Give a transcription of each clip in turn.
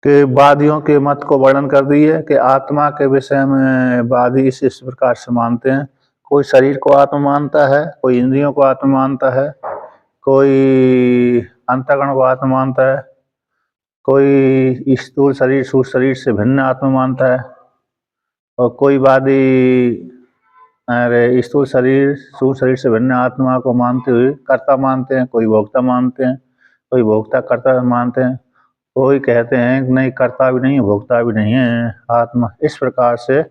के वादियों के मत को वर्णन कर दिए कि आत्मा के विषय में वादी इस प्रकार से मानते हैं। कोई शरीर को आत्मा मानता है, कोई इंद्रियों को आत्मा मानता है, कोई अंतःकरण को आत्मा मानता है, कोई स्थूल शरीर सूक्ष्म शरीर से भिन्न आत्मा मानता है, और कोई वादी स्थूल शरीर सूक्ष्म शरीर से भिन्न आत्मा को मानते हुए कर्ता मानते हैं, कोई भोक्ता मानते हैं, कोई भोक्ता कर्ता मानते हैं, कोई कहते हैं कि नहीं कर्ता भी नहीं है भोक्ता भी नहीं है आत्मा। इस प्रकार से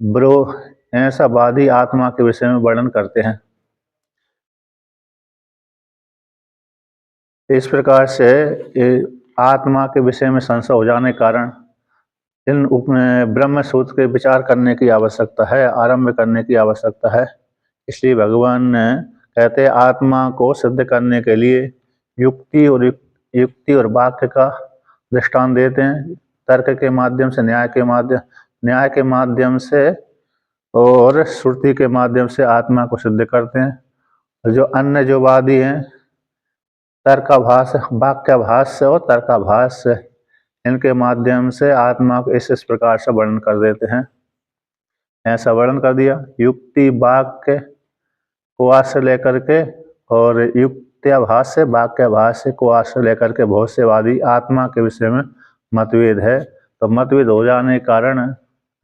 ब्रो ऐसा वादी आत्मा के विषय में वर्णन करते हैं। इस प्रकार से आत्मा के विषय में संशय हो जाने के कारण इन ब्रह्म सूत्र के विचार करने की आवश्यकता है, आरंभ करने की आवश्यकता है। इसलिए भगवान ने कहते हैं आत्मा को सिद्ध करने के लिए युक्ति और वाक्य का दृष्टांत देते हैं। तर्क के माध्यम से, न्याय के माध्यम से और श्रुति के माध्यम से आत्मा को सिद्ध करते हैं। जो अन्य जो वादी हैं तर्काभास, वाक्याभास और तर्काभास, इनके माध्यम से आत्मा को इस प्रकार से वर्णन कर देते हैं। ऐसा वर्णन कर दिया युक्ति वाक्य को आश्रय लेकर के और युक्त्याभास से वाक्याभास से को आश्रय लेकर के बहुत से वादी आत्मा के विषय में मतभेद है। तो मतभेद हो जाने के कारण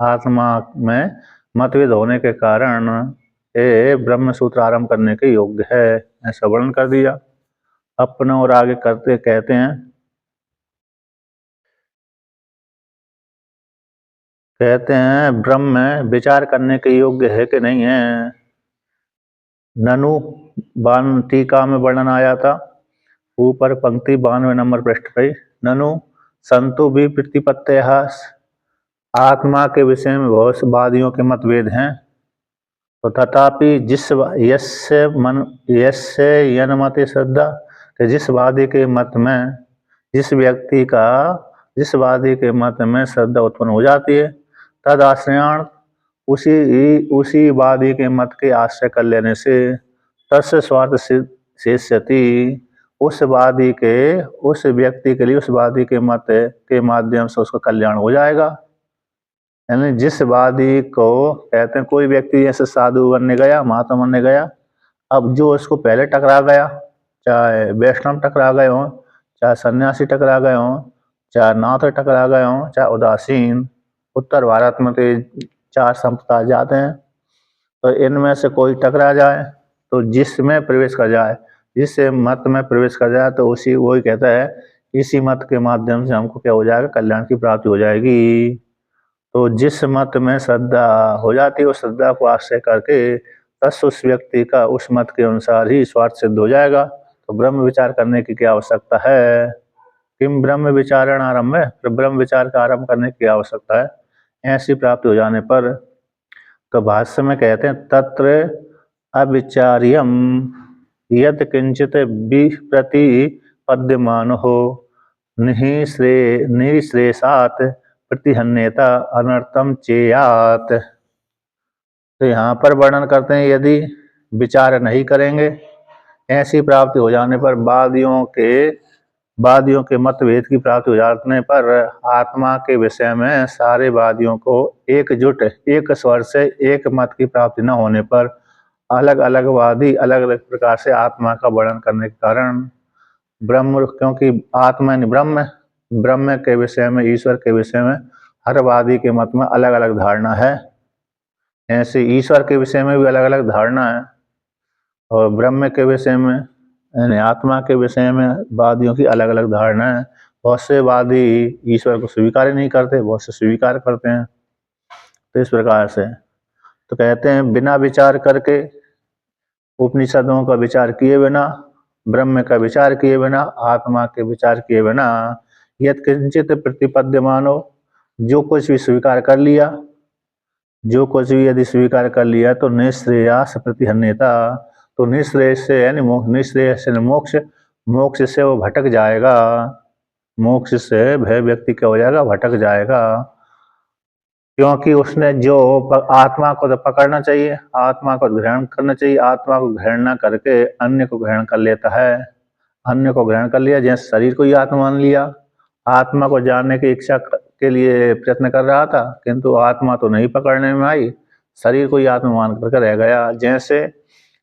आत्मा में मतभेद होने के कारण ये ब्रह्म सूत्र आरंभ करने के योग्य है, ऐसा वर्णन कर दिया। अपने और आगे करते कहते हैं ब्रह्म में विचार करने के योग्य है कि नहीं है। ननु टीका में वर्णन आया था, ऊपर पंक्ति 92 नंबर पृष्ठ पे, ननु संतो भी प्रतिपत्तयः, आत्मा के विषय में बहुत से वादियों के मतभेद हैं। तो तथापि यस्य यनमते श्रद्धा, कि जिस वादी के मत में जिस वादी के मत में श्रद्धा उत्पन्न हो जाती है, तद आश्रयाण उसी वादी के मत के आश्रय कर लेने से तस्य स्वार्थ शेष्यति, उस व्यक्ति के लिए उस वादी के मत के माध्यम से उसका कल्याण हो जाएगा। यानी जिस वादी को कहते हैं कोई व्यक्ति ऐसे साधु बनने गया, महात्मा बनने गया, अब जो उसको पहले टकरा गया, चाहे वैष्णव टकरा गए हों, चाहे सन्यासी टकरा गए हों, चाहे नाथ टकरा गए हों, चाहे उदासीन, उत्तर भारत में तो 4 संप्रदाय जाते हैं, तो इनमें से कोई टकरा जाए तो जिसमें प्रवेश कर जाए, जिस मत में प्रवेश कर जाए, तो वही कहता है इसी मत के माध्यम से हमको क्या हो जाएगा, कल्याण की प्राप्ति हो जाएगी। तो जिस मत में श्रद्धा हो जाती है उस श्रद्धा को आश्रय करके तस् उस व्यक्ति का उस मत के अनुसार ही स्वार्थ सिद्ध हो जाएगा। तो ब्रह्म विचार करने की क्या आवश्यकता है। किम ब्रह्म विचारण आरंभ है, तो ब्रह्म विचार का आरंभ करने की आवश्यकता है। ऐसी प्राप्ति हो जाने पर तो भाष्य में कहते हैं तत्र अविचार्यम यद किंचित विप्रतिपद्यमान हो निःश्रेयसात् प्रतिहन्यता अनर्थम चेयात। तो यहाँ पर वर्णन करते हैं यदि विचार नहीं करेंगे, ऐसी प्राप्ति हो जाने पर वादियों के मतभेद की प्राप्ति हो जाने पर आत्मा के विषय में सारे वादियों को एकजुट एक स्वर से एक मत की प्राप्ति न होने पर अलग अलग वादी अलग अलग प्रकार से आत्मा का वर्णन करने के कारण ब्रह्म, क्योंकि आत्मा ब्रह्म के विषय में, ईश्वर के विषय में हर वादी के मत में अलग अलग धारणा है। ऐसे ईश्वर के विषय में भी अलग अलग धारणा है और ब्रह्म के विषय में यानी आत्मा के विषय में वादियों की अलग अलग धारणा है। बहुत से वादी ईश्वर को स्वीकार ही नहीं करते, बहुत से स्वीकार करते हैं। तो इस प्रकार से तो कहते हैं बिना विचार करके, उपनिषदों का विचार किए बिना, ब्रह्म का विचार किए बिना, आत्मा के विचार किए बिना यद किंचित प्रतिपद्यमान हो, जो कुछ भी स्वीकार कर लिया, जो कुछ भी यदि स्वीकार कर लिया तो निःश्रेयस प्रतिहन्यता, तो निःश्रेय से यानी निःश्रेय से मोक्ष से वो भटक जाएगा। मोक्ष से भय व्यक्ति क्या हो जाएगा, भटक जाएगा। क्योंकि उसने जो आत्मा को तो पकड़ना चाहिए, आत्मा को ग्रहण करना चाहिए, आत्मा को ग्रहण न करके अन्य को ग्रहण कर लेता है। अन्य को ग्रहण कर लिया, जैसे शरीर को ही आत्मा मान लिया आत्मा को जानने की इच्छा के लिए प्रयत्न कर रहा था, किंतु आत्मा तो नहीं पकड़ने में आई, शरीर को ही आत्मा मान करके रह गया। जैसे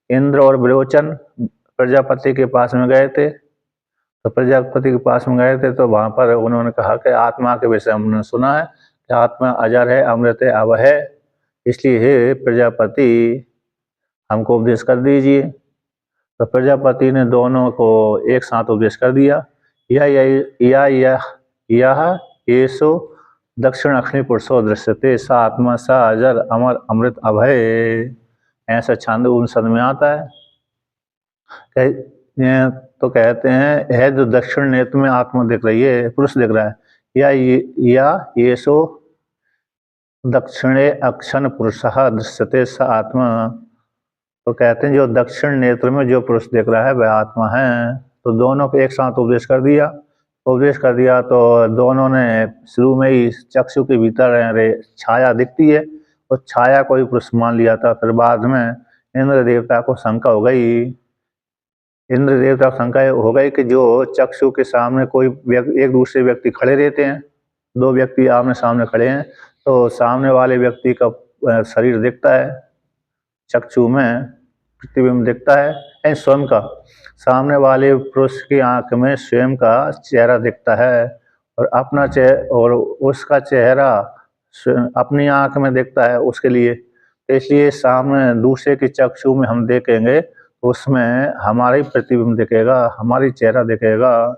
इंद्र और विरोचन प्रजापति के पास में गए थे, तो प्रजापति के पास में गए थे तो वहां पर उन्होंने कहा कि आत्मा के विषय हमने सुना है कि आत्मा अजर है, अमृत है, अभय है, इसलिए हे प्रजापति हमको उपदेश कर दीजिए। तो प्रजापति ने दोनों को एक साथ उपदेश कर दिया। यह येषु दक्षिण अग्नि पुरुषो दृश्यते स आत्मा स अजर अमर अमृत अभय, ऐसा छांदोग्य उपनिषद में आता है। तो कहते हैं है जो दक्षिण नेत्र में आत्मा दिख रही है, पुरुष दिख रहा है, या येषु दक्षिणे अक्षण पुरुषः दृश्यते स आत्मा। तो कहते हैं जो दक्षिण नेत्र में जो पुरुष दिख रहा है वह आत्मा है। तो दोनों को एक साथ उपदेश कर दिया। तो दोनों ने शुरू में ही चक्षु के भीतर छाया दिखती है, और छाया को ही पुरुष मान लिया था। फिर बाद में इंद्र देवता को शंका हो गई कि जो चक्षु के सामने कोई एक दूसरे व्यक्ति खड़े रहते हैं, दो व्यक्ति आमने सामने खड़े हैं, तो सामने वाले व्यक्ति का शरीर दिखता है, चक्षु में प्रतिबिंब दिखता है, स्वयं का सामने वाले पुरुष की आंख में स्वयं का चेहरा दिखता है, और उसका चेहरा अपनी आंख में दिखता है उसके लिए। तो इसलिए सामने दूसरे के चक्षु में हम देखेंगे, उसमें हमारा ही प्रतिबिंब दिखेगा, हमारी चेहरा दिखेगा।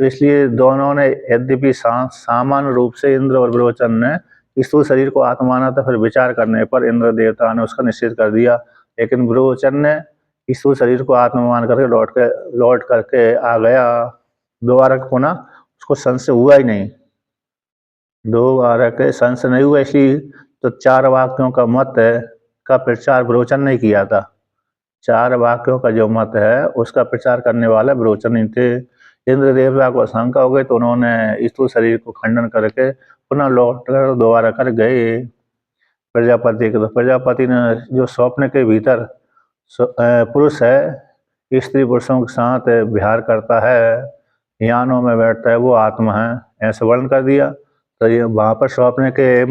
तो इसलिए दोनों ने यद्यपि सामान्य रूप से इंद्र और विरोचन ने स्थूल शरीर को आत्मा माना था, फिर विचार करने पर इंद्र देवता ने उसका निषेध कर दिया। लेकिन विरोचन ने स्थूल शरीर को आत्मा मान करके लौट करके आ गया। दोबारा पुनः उसको संशय हुआ ही नहीं, दोबारा के संशय नहीं हुआ। इसलिए तो चार वाक्यों का मत का प्रचार विरोचन ने किया था। चार वाक्यों का जो मत है उसका प्रचार करने वाला विरोचन ही थे। इंद्र देवता को शंका हो गई, तो उन्होंने स्थूल शरीर को खंडन करके पुनः लौट कर दोबारा कर गए प्रजापति के। तो प्रजापति ने जो स्वप्न के भीतर पुरुष है स्त्री पुरुषों के साथ विहार करता है, यानों में बैठता है, वो आत्मा है, ऐसा वर्णन कर दिया। तो ये वहाँ पर स्वप्न के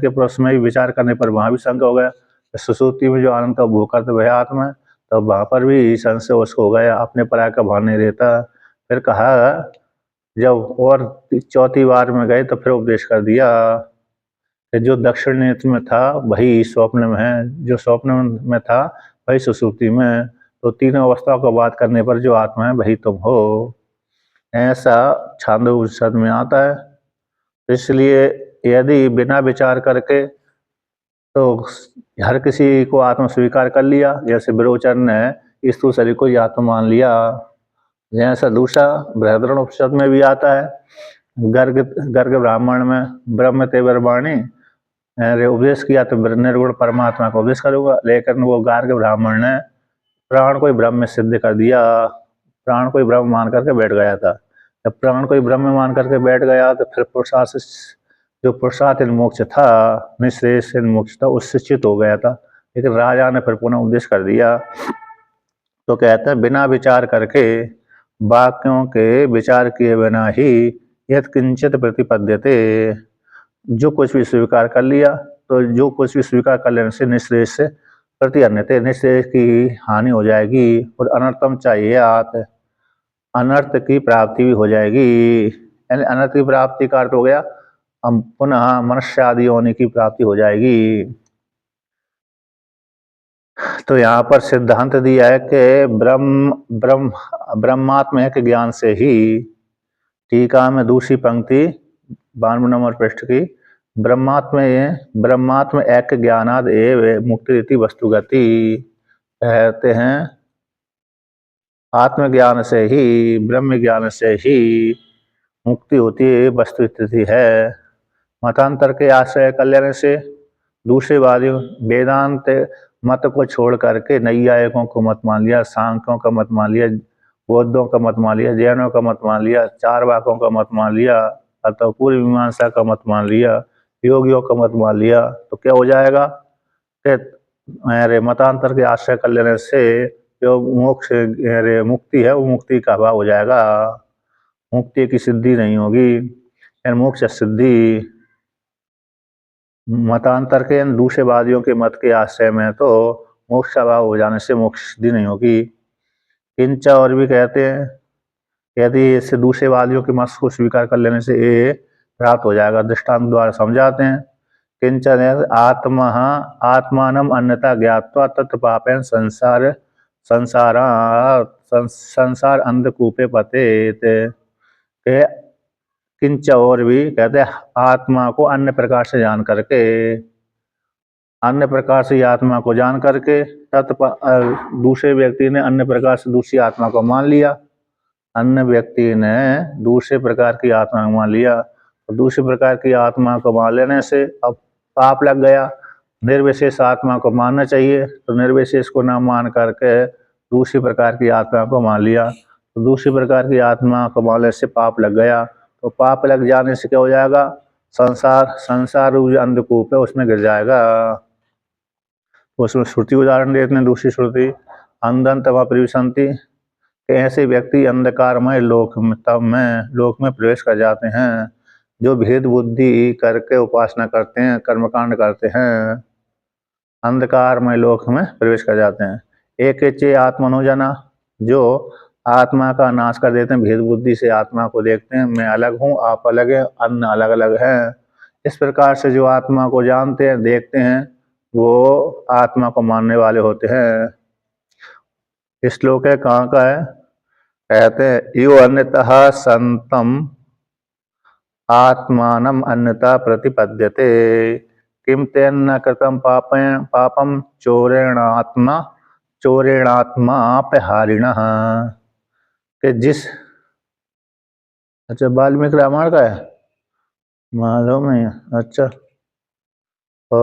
पुरुष में विचार करने पर वहाँ भी शंका हो गया। सुसुप्ति में जो आनंद का भोग करते वह आत्मा है, तो वहाँ पर भी संशय उसको हो गया, अपने पराय का भान नहीं रहता। फिर कहा जब और चौथी बार में गए तो फिर उपदेश कर दिया कि जो दक्षिण नेत्र में था वही स्वप्न में है, जो स्वप्न में था वही सुसुप्ति में। तो तीनों अवस्थाओं को बात करने पर जो आत्मा है वही तुम हो, ऐसा छांदोग्य उपनिषद में आता है। इसलिए यदि बिना विचार करके तो हर किसी को आत्मा स्वीकार कर लिया, जैसे विरोचन ने स्थूल शरीर को ही आत्मा मान लिया, जैसा दूसरा बृहद्रष्ण उपनिषद में भी आता है, गर्ग ब्राह्मण में ब्रह्म ते ब्रह्माणी उपदेश किया तो निर्गुण परमात्मा का उपदेश करूंगा। लेकिन वो गार्ग ब्राह्मण ने प्राण को ही ब्रह्म में सिद्ध कर दिया, प्राण को ही ब्रह्म मान करके बैठ गया था। जब प्राण को ही ब्रह्म मान करके बैठ गया तो फिर पुरुषार्थ मोक्ष था, निःश्रेयस मोक्ष था, उससे च्युत हो गया था। लेकिन राजा ने फिर पुनः उपदेश कर दिया। तो कहते हैं बिना विचार करके, वाक्यों के विचार किए बिना ही यद किंचित प्रतिपद्यते, जो कुछ भी स्वीकार कर लिया, तो जो कुछ भी स्वीकार कर लेने से निःश्रेयस से प्रति अन्यते, निःश्रेयस की हानि हो जाएगी, और अनर्थम चाहिए अनर्थ की प्राप्ति भी हो जाएगी। यानी अनर्थ की प्राप्ति का अर्थ हो गया हम पुनः मनुष्य आदि होने की प्राप्ति हो जाएगी। तो यहाँ पर सिद्धांत दिया है कि ब्रह्मात्म के ज्ञान से ही, टीका में दूसरी पंक्ति 92 नंबर पृष्ठ की, ब्रह्मात्म एक ज्ञानाद एव मुक्ति रीति वस्तुगति, कहते हैं आत्मज्ञान से ही, ब्रह्म ज्ञान से ही मुक्ति होती है, वस्तु स्थिति है। मतांतर के आश्रय कर लेने से दूसरे वादियों वेदांत मत को छोड़ करके नैयायिकों को मत मान लिया, सांख्यों का मत मान लिया, बौद्धों का मत मान लिया, जैनों का मत मान लिया, चारवाकों का मत मान लिया, अथवा पूर्व मीमांसा का मत मान लिया, योगियों का मत मान लिया, तो क्या हो जाएगा कि मतांतर के आश्रय कर लेने से जो मोक्ष मुक्ति है वो मुक्ति का अभाव हो जाएगा। मुक्ति की सिद्धि नहीं होगी। यानी मोक्ष सिद्धि मतांतर के दूसरे वादियों के मत के आश्रय में तो मोक्ष अभाव हो जाने से मोक्ष सिद्धि नहीं होगी। किंच और भी कहते हैं यदि इससे दूसरे वादियों के मत को स्वीकार कर लेने से ये प्राप्त हो जाएगा। दृष्टांत द्वारा समझाते हैं। किंच आत्मा आत्मानम अन्यथा ज्ञात्वा तत्पापेन संसार अंधकूपे पतेत। किंच और भी कहते हैं आत्मा को अन्य प्रकार से जान करके, अन्य प्रकार से आत्मा को जान करके दूसरे व्यक्ति ने अन्य प्रकार से दूसरी आत्मा को मान लिया। अन्य व्यक्ति ने दूसरे प्रकार की आत्मा को मान लिया और दूसरे प्रकार की आत्मा को मान लेने से अब पाप लग गया। निर्विशेष आत्मा को मानना चाहिए तो निर्विशेष को ना मान करके दूसरी प्रकार की आत्मा को मान लिया, तो दूसरी प्रकार की आत्मा को मानने से पाप लग गया। तो पाप लग जाने से क्या हो जाएगा? संसार जो अंधकूप है उसमें गिर जाएगा। उसमें श्रुति उदाहरण देते हैं। दूसरी श्रुति अंधंतवा प्रविशन्ति, ऐसे व्यक्ति अंधकारमय लोक में प्रवेश कर जाते हैं जो भेद बुद्धि करके उपासना करते हैं, कर्मकांड करते हैं, अंधकारमय लोक में प्रवेश कर जाते हैं। एक चे आत्मनोजना, जो आत्मा का नाश कर देते हैं, भेद बुद्धि से आत्मा को देखते हैं, मैं अलग हूँ आप अलग हैं, अन्य अलग अलग हैं। इस प्रकार से जो आत्मा को जानते हैं देखते हैं वो आत्मा को मानने वाले होते हैं। इस श्लोक है कहाँ का है? कहते हैं यो अन्यतः संतम आत्मानम अन्यथा प्रतिपद्यते किम तेन कृतम पापम चोरेणात्मापहारिणः। कि जिस अच्छा वाल्मीकि रामायण का है, मालूम नहीं। अच्छा ओ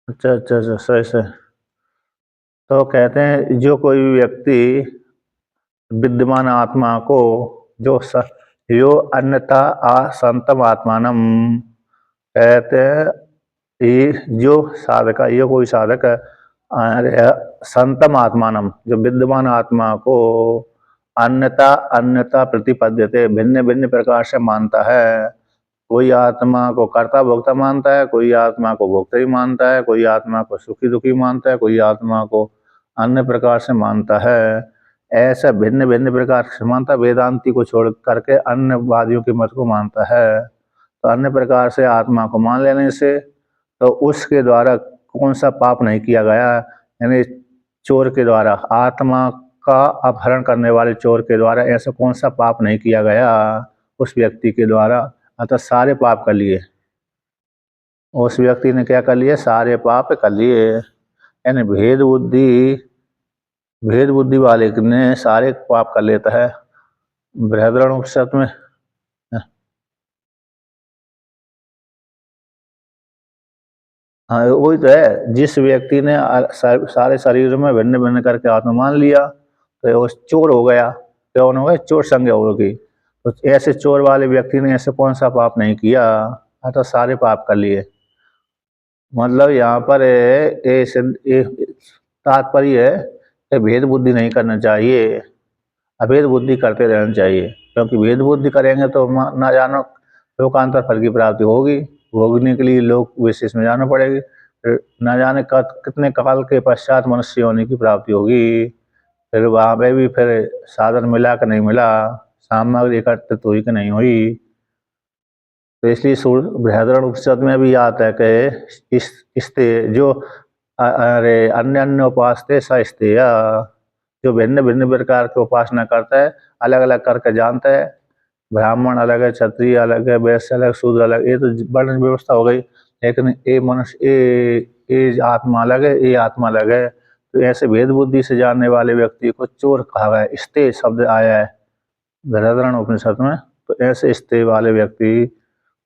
अच्छा अच्छा अच्छा सही सही। तो कहते हैं जो कोई व्यक्ति विद्यमान आत्मा को यो अन्यथा संतम आत्मानम, कहते हैं जो साधक, ये कोई साधक संतम आत्मानम, जो विद्यमान आत्मा को अन्यता प्रतिपद्यते, भिन्न भिन्न प्रकार से मानता है। कोई आत्मा को कर्ता भोक्ता मानता है, कोई आत्मा को भोक्ता ही मानता है, कोई आत्मा को सुखी दुखी मानता है, कोई आत्मा को अन्य प्रकार से मानता है। ऐसा भिन्न भिन्न प्रकार से मानता, वेदांती को छोड़ करके अन्य वादियों के मत को मानता है। तो अन्य प्रकार से आत्मा को मान लेने से तो उसके द्वारा कौन सा पाप नहीं किया गया, यानी चोर के द्वारा, आत्मा का अपहरण करने वाले चोर के द्वारा ऐसा कौन सा पाप नहीं किया गया उस व्यक्ति के द्वारा। अतः सारे पाप कर लिए, उस व्यक्ति ने क्या कर लिए? सारे पाप कर लिए। यानी भेद बुद्धि वाले ने सारे पाप कर लेता है। बृहदारण्यक उपनिषद में हाँ वही तो है, जिस व्यक्ति ने सारे शरीर में भिन्न भिन्न करके आत्मा मान लिया तो वो चोर हो गया। कौन हो गया? चोर संज्ञा होगी। तो ऐसे चोर वाले व्यक्ति ने ऐसे कौन सा पाप नहीं किया, अतः सारे पाप कर लिए। मतलब यहाँ पर तात्पर्य है कि भेद बुद्धि नहीं करना चाहिए, अभेद बुद्धि करते रहना चाहिए। क्योंकि भेद बुद्धि करेंगे तो ना जानो लोकांतर फल की प्राप्ति होगी, भोगने के लिए लोक विशेष में जाना पड़ेगी, फिर न जाने कितने काल के पश्चात मनुष्य होने की प्राप्ति होगी। फिर वहाँ पे भी फिर साधन मिला कि नहीं मिला, सामग्री एकत्रित हुई कि नहीं हुई। तो इसलिए बृहदारण्यक उपनिषद में भी आता है कि इसते जो अरे अन्य अन्य उपासते सस्तेय, जो भिन्न भिन्न प्रकार के उपासना करता है, अलग अलग करके जानता है, ब्राह्मण अलग है, क्षत्रिय अलग है, वैश्य अलग, शूद्र अलग, ये तो वर्ण व्यवस्था हो गई। लेकिन ये मनुष्य ये आत्मा अलग है, ये आत्मा अलग है। तो ऐसे भेद बुद्धि से जानने वाले व्यक्ति को चोर कहा गया है। स्ते शब्द आया है बृहदारण्यक उपनिषद में। तो ऐसे स्ते वाले व्यक्ति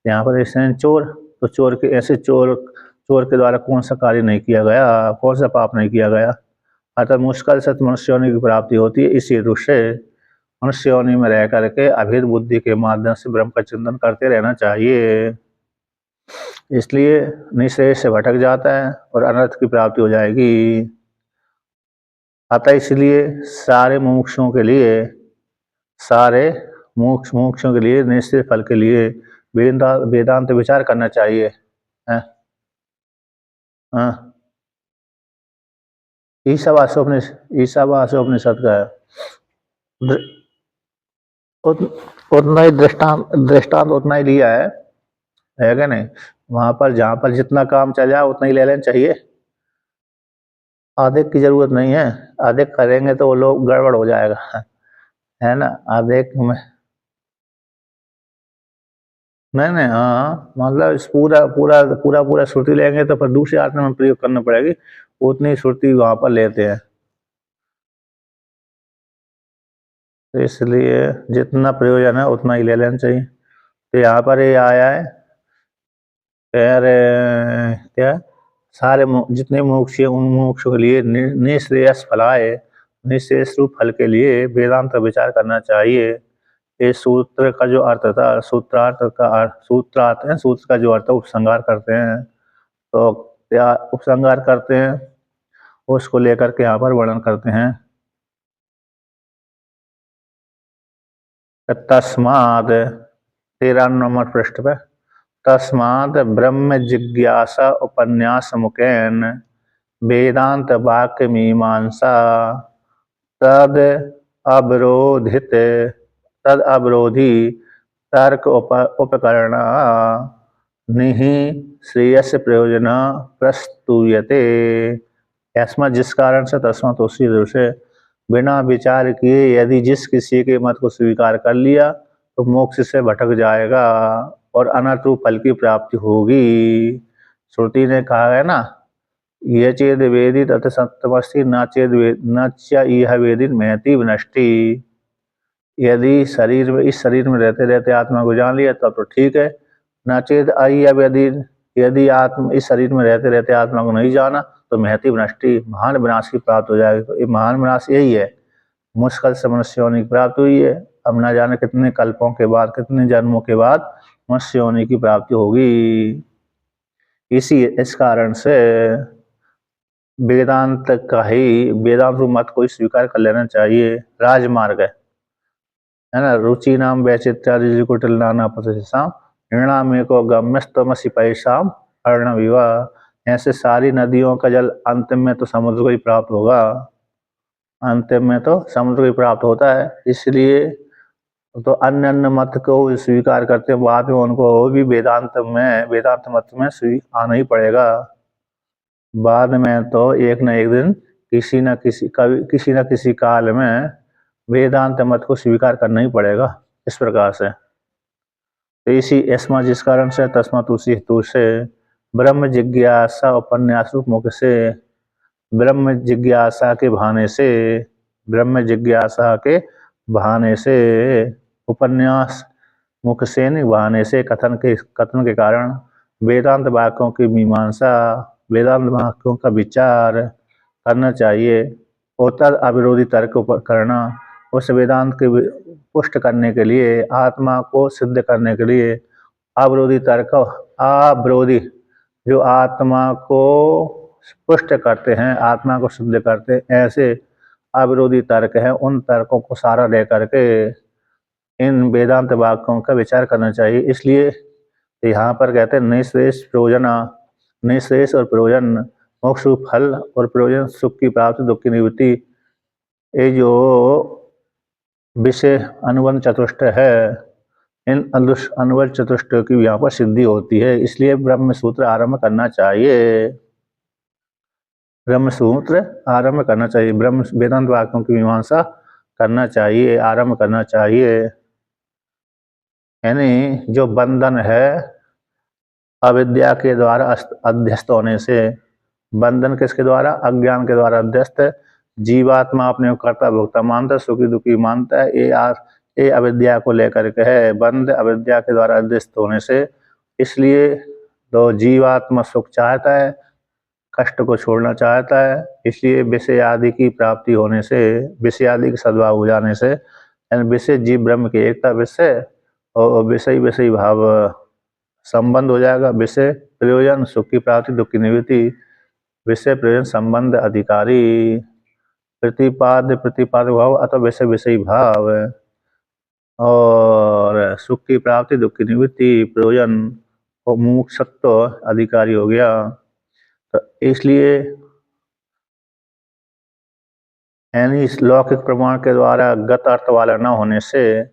यहाँ पर ऐसे चोर, तो चोर के ऐसे चोर के द्वारा कौन सा कार्य नहीं किया गया, कौन सा पाप नहीं किया गया। अतः मुश्किल से मनुष्य योनि की प्राप्ति होती है। इसी हेतु से मनुष्य योनि में रह करके अभेद बुद्धि के माध्यम से ब्रह्म का चिंतन करते रहना चाहिए। इसलिए निश्चय से भटक जाता है और अनर्थ की प्राप्ति हो जाएगी। अतः इसलिए सारे मुमुक्षुओं के लिए सारे मोक्षों के लिए, निश्चित फल के लिए वेदांत विचार करना चाहिए। हैं? हाँ, ईशावास्योपनिषद का है। उतना ही दृष्टांत उतना ही लिया है क्या नहीं? वहां पर जहां पर जितना काम चल जाए उतना ही ले लेना चाहिए। अधिक की जरूरत नहीं है। अधिक करेंगे तो वो लोग गड़बड़ हो जाएगा। है ना? अधिक में नहीं नहीं, हाँ, मतलब इस पूरा श्रुति लेंगे तो फिर दूसरे आत्मा में प्रयोग करना पड़ेगी। उतनी श्रुति वहां पर लेते हैं, तो इसलिए जितना प्रयोजन है उतना ही ले लेना चाहिए। तो यहाँ पर ये आया है, कह रहे क्या, जितने मोक्ष हैं उन मोक्षों के लिए निःश्रेयस फलाए, निःश्रेयस रूप फल के लिए वेदांत विचार करना चाहिए। इस सूत्र का जो अर्थ था, सूत्रार्थ है, सूत्र का जो अर्थ है उपसंहार करते हैं। तो क्या उपसंहार करते हैं, उसको लेकर के यहाँ पर वर्णन करते हैं। तस्माद 13 नंबर पृष्ठ पे, तस्माद ब्रह्म जिज्ञासा उपन्यास मुखेन वेदांत वाक्य मीमांसा तद अवरोधित तद अवरोधी तर्क उपकरण निहि श्रेयस प्रयोजन प्रस्तूयते। ऐसा जिस कारण से तस्मात् उसी रूप से बिना विचार किए यदि जिस किसी के मत को स्वीकार कर लिया तो मोक्ष से भटक जाएगा और अनर्थ रूप फल की प्राप्ति होगी। श्रुति ने कहा है ना, ये चेद वेदी तथ सत्यमस्ति न चेद न यह वेदी महति विनष्टि। यदि इस शरीर में रहते रहते आत्मा को जान लिया तब तो ठीक है। न चेद यदि यदि आत्मा इस शरीर में रहते रहते आत्मा को नहीं जाना तो महति विनष्टि, महान विनाश की प्राप्त हो जाएगी। तो ये महान विनाश यही है, मुश्किल से मनुष्य होने की प्राप्ति हुई है। अब न जाने कितने कल्पों के बाद, कितने जन्मों के बाद मनुष्य होने की प्राप्ति होगी। इस कारण से वेदांत मत को स्वीकार कर लेना चाहिए। राजमार्ग है ना, रुचि नाम वैचित्यादि कुटिल नाना पथशाम निर्णाम को गम्यस्तमसी पैसाम अर्ण विवाह। ऐसे सारी नदियों का जल अंतिम में तो समुद्र को ही प्राप्त होगा, अंतिम में तो समुद्र को ही प्राप्त होता है। इसलिए तो अन्य अन्य मत को स्वीकार करते हैं, बाद में उनको भी वेदांत मत में आना ही पड़ेगा। बाद में तो एक न एक दिन किसी न किसी काल में वेदांत मत को स्वीकार करना ही पड़ेगा। इस प्रकार से तो जिस कारण से तस्मात् उसी हेतु से ब्रह्म जिज्ञासा उपन्यास रूप मुख से, ब्रह्म जिज्ञासा के बहाने से उपन्यास मुख से बहाने से कथन के कारण वेदांत वाक्यों की मीमांसा, वेदांत वाक्यों का विचार करना चाहिए। और तद अविरोधी तर्क करना, उस वेदांत के पुष्ट करने के लिए, आत्मा को सिद्ध करने के लिए अविरोधी जो आत्मा को पुष्ट करते हैं, आत्मा को सिद्ध करते हैं, ऐसे अविरोधी तर्क हैं। उन तर्कों को सारा लेकर के इन वेदांत वाक्यों का विचार करना चाहिए। इसलिए यहाँ पर कहते हैं निःश्रेयस और प्रयोजन, मोक्ष फल और प्रयोजन, सुख की प्राप्ति दुख की निवृत्ति, ये जो विषय अनुबंध चतुष्ट है, इन अनुबंध चतुष्ट की यहाँ पर सिद्धि होती है। इसलिए ब्रह्म सूत्र आरंभ करना चाहिए, ब्रह्म वेदांत वाक्यों की मीमांसा करना चाहिए, आरंभ करना चाहिए। यानी जो बंधन है अविद्या के द्वारा अध्यस्त होने से, बंधन किसके द्वारा, अज्ञान के द्वारा अध्यस्त है। जीवात्मा अपने को कर्ता भोक्ता मानता है, सुखी दुखी मानता है। ये अविद्या को लेकर के है, बंध अविद्या के द्वारा अध्यस्त होने से। इसलिए तो जीवात्मा सुख चाहता है, कष्ट को छोड़ना चाहता है। इसलिए विषय आदि की प्राप्ति होने से, विषय आदि का सद्भाव हो जाने से, यानी विषय जीव ब्रह्म की एकता, विषय और विषय भाव संबंध हो जाएगा। विषय प्रयोजन सुख की प्राप्ति दुख की निवृत्ति, विषय प्रयोजन संबंध अधिकारी, प्रतिपाद्य भाव अथवा विषय भाव। और सुख की प्राप्ति, दुख की निवृत्ति, प्रयोजन और मुमुक्षुत्व अधिकारी हो गया। तो इसलिए यानी इस लौकिक प्रमाण के द्वारा गत अर्थ वाला न होने से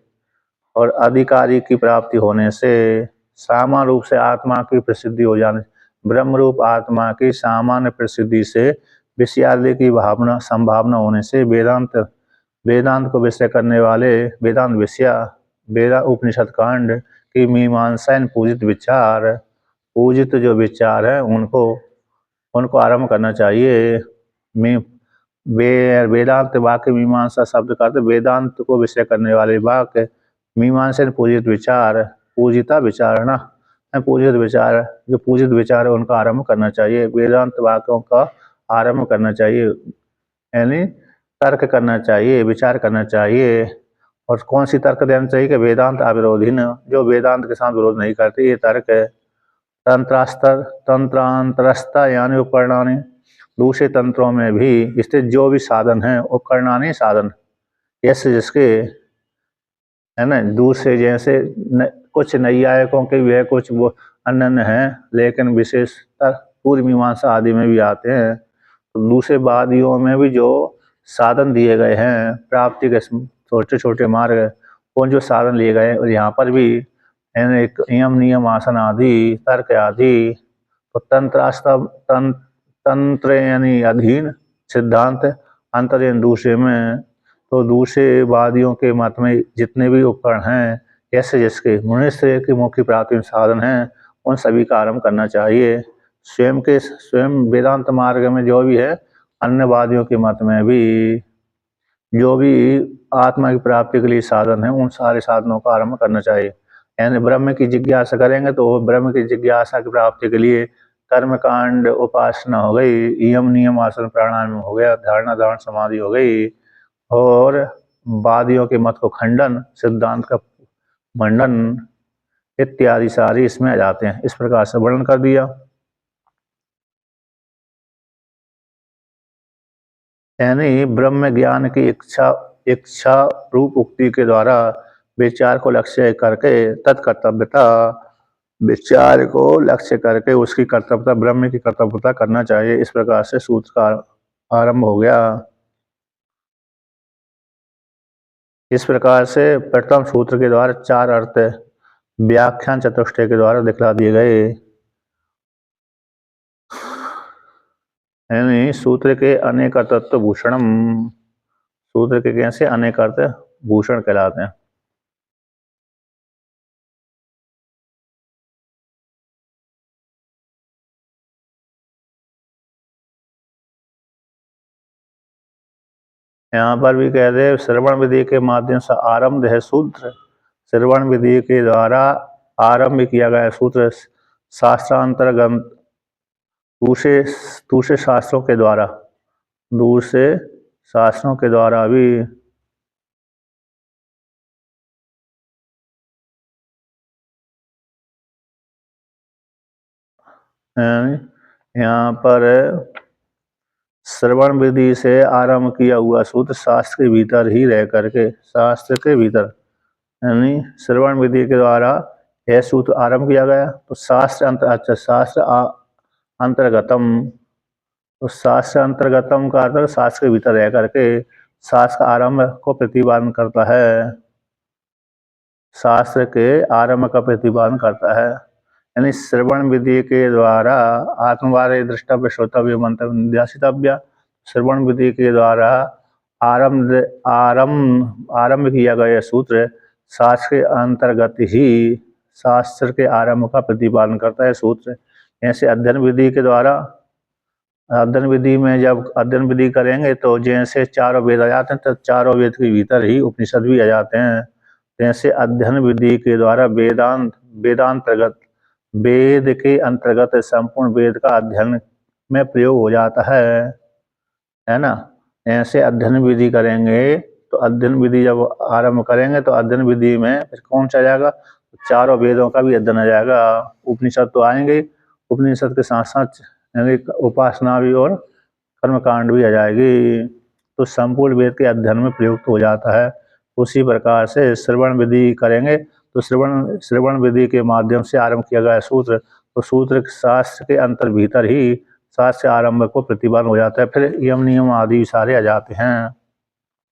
और अधिकारी की प्राप्ति होने से सामान्य रूप से आत्मा की प्रसिद्धि हो जाने, ब्रह्म रूप आत्मा की सामान्य प्रसिद्धि से विषयादि की भावना संभावना होने से वेदांत को विषय करने वाले वेदांत विषया वेदा उपनिषद कांड की मीमांसा पूजित जो विचार है उनको आरंभ करना चाहिए। वेदांत वाक्य मीमांसा शब्द का अर्थ वेदांत को विषय करने वाले वाक्य, मीमांसा पूजित विचार, पूजिता विचारणा, पूजित विचार, जो पूजित विचार है उनका आरंभ करना चाहिए, वेदांत वाक्यों का आरंभ करना चाहिए, यानी तर्क करना चाहिए, विचार करना चाहिए। और कौन सी तर्क देना चाहिए कि वेदांत अविरोधी न, जो वेदांत के साथ विरोध नहीं करते, ये तर्क है। तंत्रांतरस्था यानी उपकरणानि, दूसरे तंत्रों में भी स्थित जो भी साधन है उपकरणानि साधन, ऐसे जिसके है ना दूसरे जैसे कुछ नैयायिकों के भी है, कुछ वो अन्य हैं, लेकिन विशेषतर पूर्व मीमांसा आदि में भी आते हैं। तो दूसरे वादियों में भी जो साधन दिए गए हैं प्राप्ति के छोटे छोटे मार्ग, वो जो साधन लिए गए, और यहाँ पर भी यम नियम आसन आदि तर्क आदि, तो तंत्र यानी अधीन सिद्धांत, अंतर यानी दूसरे में, तो दूसरे वादियों के मत में जितने भी उपकरण हैं ऐसे जिसके मनुष्य की मुख्य प्राप्ति साधन हैं उन सभी का आरंभ करना चाहिए। स्वयं वेदांत मार्ग में जो भी है, अन्य वादियों के मत में भी जो भी आत्मा की प्राप्ति के लिए साधन है उन सारे साधनों का आरंभ करना चाहिए। यानी ब्रह्म की जिज्ञासा करेंगे तो ब्रह्म की जिज्ञासा की प्राप्ति के लिए कर्म कांड उपासना हो गई, यम नियम आसन प्राणायाम हो गया, धारणा धारण समाधि हो गई, और वादियों के मत को खंडन, सिद्धांत का मंडन इत्यादि सारी इसमें आ जाते हैं। इस प्रकार से वर्णन कर दिया। यानी ब्रह्म ज्ञान की इच्छा रूप उक्ति के द्वारा विचार को लक्ष्य करके तत्कर्तव्यता, विचार को लक्ष्य करके उसकी कर्तव्यता, ब्रह्म की कर्तव्यता करना चाहिए। इस प्रकार से सूत्र का आरंभ हो गया। इस प्रकार से प्रथम सूत्र के द्वारा चार अर्थ व्याख्यान चतुष्टय के द्वारा दिखला दिए गए। यानी सूत्र के अनेक तत्व भूषणम, सूत्र के कैसे अनेक अर्थ भूषण कहलाते हैं। यहाँ पर भी कहते हैं श्रवण विधि के माध्यम से आरंभ है सूत्र, श्रवण विधि के द्वारा आरंभ किया गया सूत्र शास्त्रांतर्गत दूसरे शास्त्रों के द्वारा, दूसरे शास्त्रों के द्वारा भी यहाँ पर श्रवण विधि से आरंभ किया हुआ सूत्र शास्त्र के भीतर ही रह करके, शास्त्र के भीतर यानी श्रवण विधि के द्वारा यह सूत्र आरंभ किया गया। तो शास्त्र अंतर्गतम, तो शास्त्र अंतर्गतम का अर्थ शास्त्र के भीतर रह करके शास्त्र का आरंभ को प्रतिपादन करता है, शास्त्र के आरंभ का प्रतिपादन करता है। यानी श्रवण विधि के द्वारा आत्मवारे द्रष्टव्य श्रोतव्य मंतव्य निध्यासितव्य, श्रवण विधि के द्वारा आरंभ किया गया सूत्र शास्त्र के अंतर्गत ही शास्त्र के आरंभ का प्रतिपादन करता है सूत्र। ऐसे अध्ययन विधि के द्वारा, अध्ययन विधि में जब अध्ययन विधि करेंगे तो जैसे चारों वेद आ जाते हैं, तो चारों वेद के भीतर ही उपनिषद भी आ जाते हैं। जैसे अध्ययन विधि के द्वारा वेदांतर्गत, वेद के अंतर्गत संपूर्ण वेद का अध्ययन में प्रयोग हो जाता है ना। ऐसे अध्ययन विधि करेंगे तो अध्ययन विधि जब आरंभ करेंगे तो अध्ययन विधि में फिर कौन सा जाएगा, चारों वेदों का भी अध्ययन आ जाएगा, उपनिषद तो आएंगे, उपनिषद के साथ साथ उपासना भी और कर्मकांड भी आ जाएगी, तो संपूर्ण वेद के अध्ययन में प्रयुक्त हो जाता है। उसी प्रकार से श्रवण विधि करेंगे तो श्रवण विधि के माध्यम से आरंभ किया गया सूत्र, तो सूत्र शास्त्र के अंतर भीतर ही शास्त्र आरंभ को प्रतिबंध हो जाता है, फिर यम नियम आदि सारे आ जाते हैं।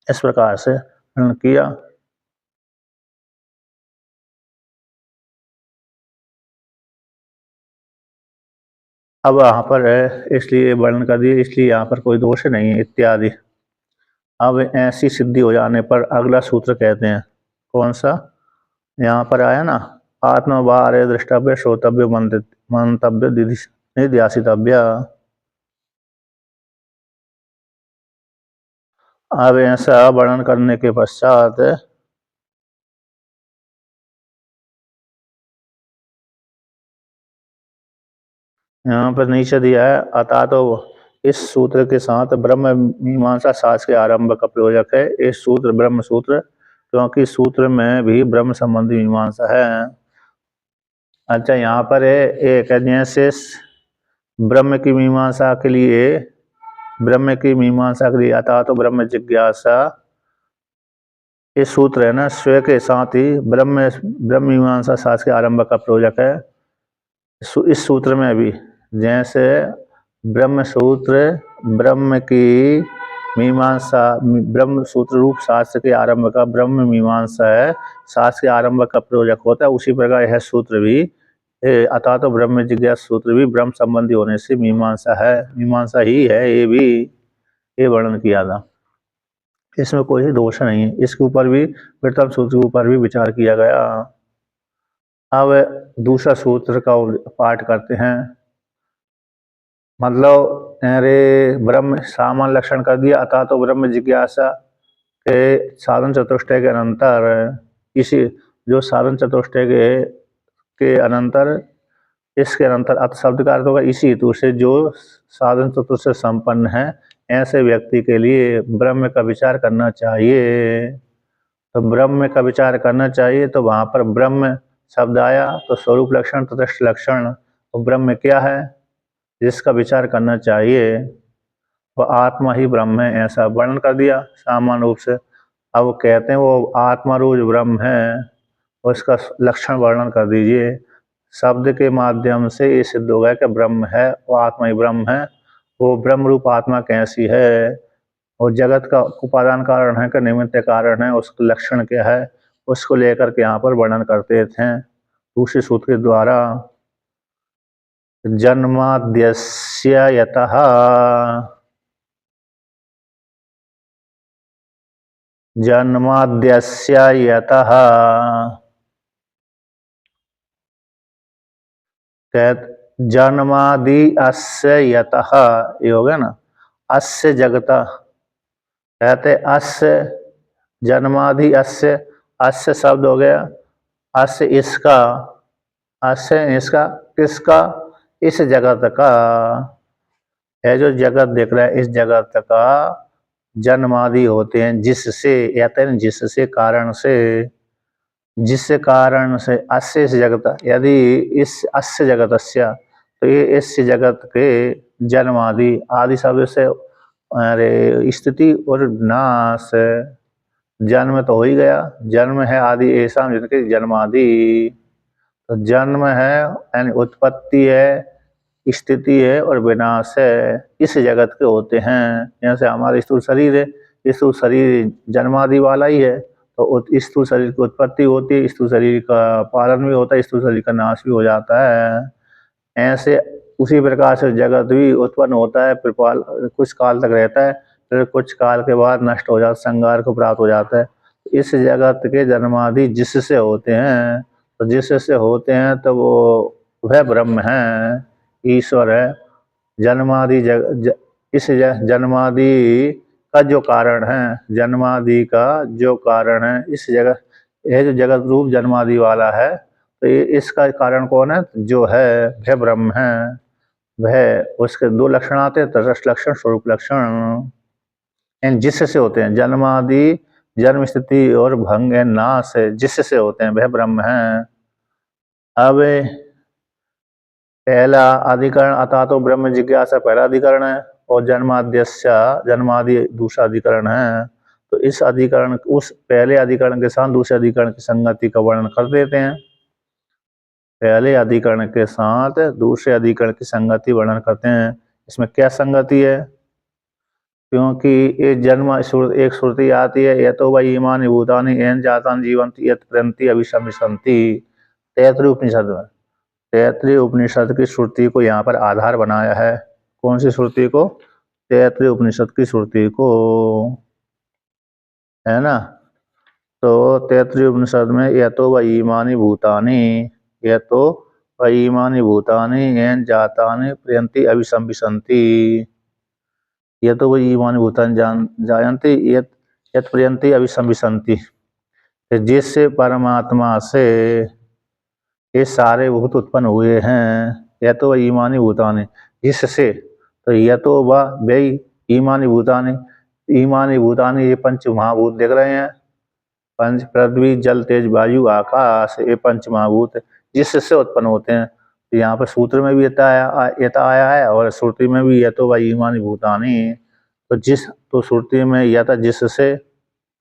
इस प्रकार से किया। अब यहाँ पर इसलिए वर्णन कर दिए, इसलिए यहाँ पर कोई दोष नहीं है इत्यादि। अब ऐसी सिद्धि हो जाने पर अगला सूत्र कहते हैं कौन सा, यहाँ पर आया ना, आत्मवारे दृष्टव्य श्रोतव्य मंतव्य निध्यासितव्य। अब ऐसा वर्णन करने के पश्चात यहाँ पर नीचे दिया है, अतः तो इस सूत्र के साथ ब्रह्म मीमांसा शास्त्र के आरंभ का प्रयोजक है इस सूत्र ब्रह्म सूत्र, क्योंकि सूत्र में भी ब्रह्म संबंधी मीमांसा है। अच्छा, यहाँ पर एक जैसे ब्रह्म की मीमांसा के लिए अतः तो ब्रह्म जिज्ञासा, ये सूत्र है ना स्वयं के साथ ही ब्रह्म मीमांसा शास्त्र के आरंभ का प्रयोजक है। इस सूत्र में भी जैसे ब्रह्म सूत्र ब्रह्म की मीमांसा, ब्रह्म सूत्र रूप शास्त्र के आरंभ का ब्रह्म मीमांसा है, शास्त्र के आरंभ का प्रयोजक होता है, उसी प्रकार यह सूत्र भी अतः तो ब्रह्म जिज्ञासा सूत्र भी ब्रह्म संबंधी होने से मीमांसा ही है, ये वर्णन किया था। इसमें कोई दोष नहीं है। इसके ऊपर भी प्रथम सूत्र के ऊपर भी विचार किया गया। अब दूसरा सूत्र का पाठ करते हैं। मतलब अरे ब्रह्म सामान्य लक्षण कर दिया, अतः तो ब्रह्म जिज्ञासा के साधन चतुष्टय के अनंतर, इसी जो साधन चतुष्टय के अनंतर, इसके अनंतर अत शब्द का अर्थ होगा इसी हेतु से जो साधन चतुष्ट से संपन्न है, ऐसे व्यक्ति के लिए ब्रह्म का विचार करना चाहिए। तो ब्रह्म का विचार करना चाहिए, तो वहाँ पर ब्रह्म शब्द आया तो स्वरूप लक्षण तटस्थ लक्षण, तो ब्रह्म क्या है जिसका विचार करना चाहिए, वह आत्मा ही ब्रह्म है, ऐसा वर्णन कर दिया सामान्य रूप से। अब कहते हैं वो आत्मा रूप ब्रह्म है, उसका लक्षण वर्णन कर दीजिए। शब्द के माध्यम से ये सिद्ध होगा कि ब्रह्म है, वो आत्मा ही ब्रह्म है। वो ब्रह्म रूप आत्मा कैसी है, और जगत का उपादान कारण है कि निमित्त कारण है, उसका लक्षण क्या है, उसको लेकर के यहाँ पर वर्णन करते थे दूसरे सूत्र के द्वारा। जन्माद्यस्य यतः, जन्माद्यस्य यतः जन्मादि अस्य यतः, ये हो गया ना, अस्य जगता कहते अस्य जन्मादि अस्य, अस्य शब्द हो गया अस्य इसका, अस्य इसका किसका, इस जगत का है, जो जगत देख रहा है इस जगत का जन्मादि होते हैं जिससे, याते जिससे कारण से, जिस कारण से अस्य इस जगत, यदि इस अस्य जगतस्य, तो ये इस जगत के जन्मादि, आदि शब्द से अरे स्थिति और नाश, जन्म तो हो ही गया, जन्म है आदि ऐसा जिनके जन्मादि, तो जन्म है यानी उत्पत्ति है, स्थिति है और विनाश है, इस जगत के होते हैं। जैसे हमारा स्थूल शरीर है, स्थूल शरीर जन्मादि वाला ही है, तो स्थूल शरीर की उत्पत्ति होती है, स्थूल शरीर का पालन भी होता है, स्थूल शरीर का नाश भी हो जाता है। ऐसे उसी प्रकार से जगत भी उत्पन्न होता है, फिर कुछ काल तक रहता है, फिर कुछ काल के बाद नष्ट हो जाता है, संगार को प्राप्त हो जाता है। इस जगत के जन्मादि जिससे होते हैं, तो जिससे होते हैं तो वो वह ब्रह्म है, ईश्वर है। जन्मादि इस जन्मादि का जो कारण है, जन्मादि का जो कारण है, इस जगत, यह जो जगत रूप जन्मादि वाला है, तो ये इसका कारण कौन है, जो है वह ब्रह्म है। वह उसके दो लक्षण आते हैं, तटस्थ लक्षण स्वरूप लक्षण, जिससे होते हैं जन्मादि, जन्म स्थिति और भंग नाश जिससे होते हैं वह ब्रह्म है। अब पहला अधिकरण अतः तो ब्रह्म जिज्ञासा पहला अधिकरण है, और जन्माद्यस्य जन्मादि दूसरा अधिकरण है। तो इस अधिकरण उस पहले अधिकरण के साथ दूसरे अधिकरण की संगति का वर्णन कर देते हैं। पहले अधिकरण के साथ दूसरे अधिकरण की संगति वर्णन करते हैं। इसमें क्या संगति है? क्योंकि ये जन्म एक श्रुति आती है, ये तो वही ईमानी भूतानी एन जातान जीवंती यत प्रंति अभिशमिशंति, तैतृय उपनिषद में। तैतृय उपनिषद की श्रुति को यहाँ पर आधार बनाया है। कौन सी श्रुति को? तैतृय उपनिषद की श्रुति को, है ना। तो तैतृय उपनिषद में यह तो वही ईमानी भूतानी, यह तो वही ईमानी भूतानी एन जातानि प्रयंति अभिशंबिशंति, यह तो वही ईमानी भूतानि जायन्ति यत प्रयंति अभिशंबिशंति, जिससे परमात्मा से ये सारे भूत उत्पन्न हुए हैं। यह तो वही ईमानी भूतानि, जिससे, तो यह तो वही ईमानी भूतानि, ईमानी भूतानि ये पंच महाभूत देख रहे हैं, पंच पृथ्वी जल तेज वायु आकाश, ये पंच महाभूत जिससे उत्पन्न होते हैं। तो यहाँ पर सूत्र में भी यथा आया है और श्रुति में भी यह तो वही ईमानी भूतानि। तो श्रुति में यह था जिससे,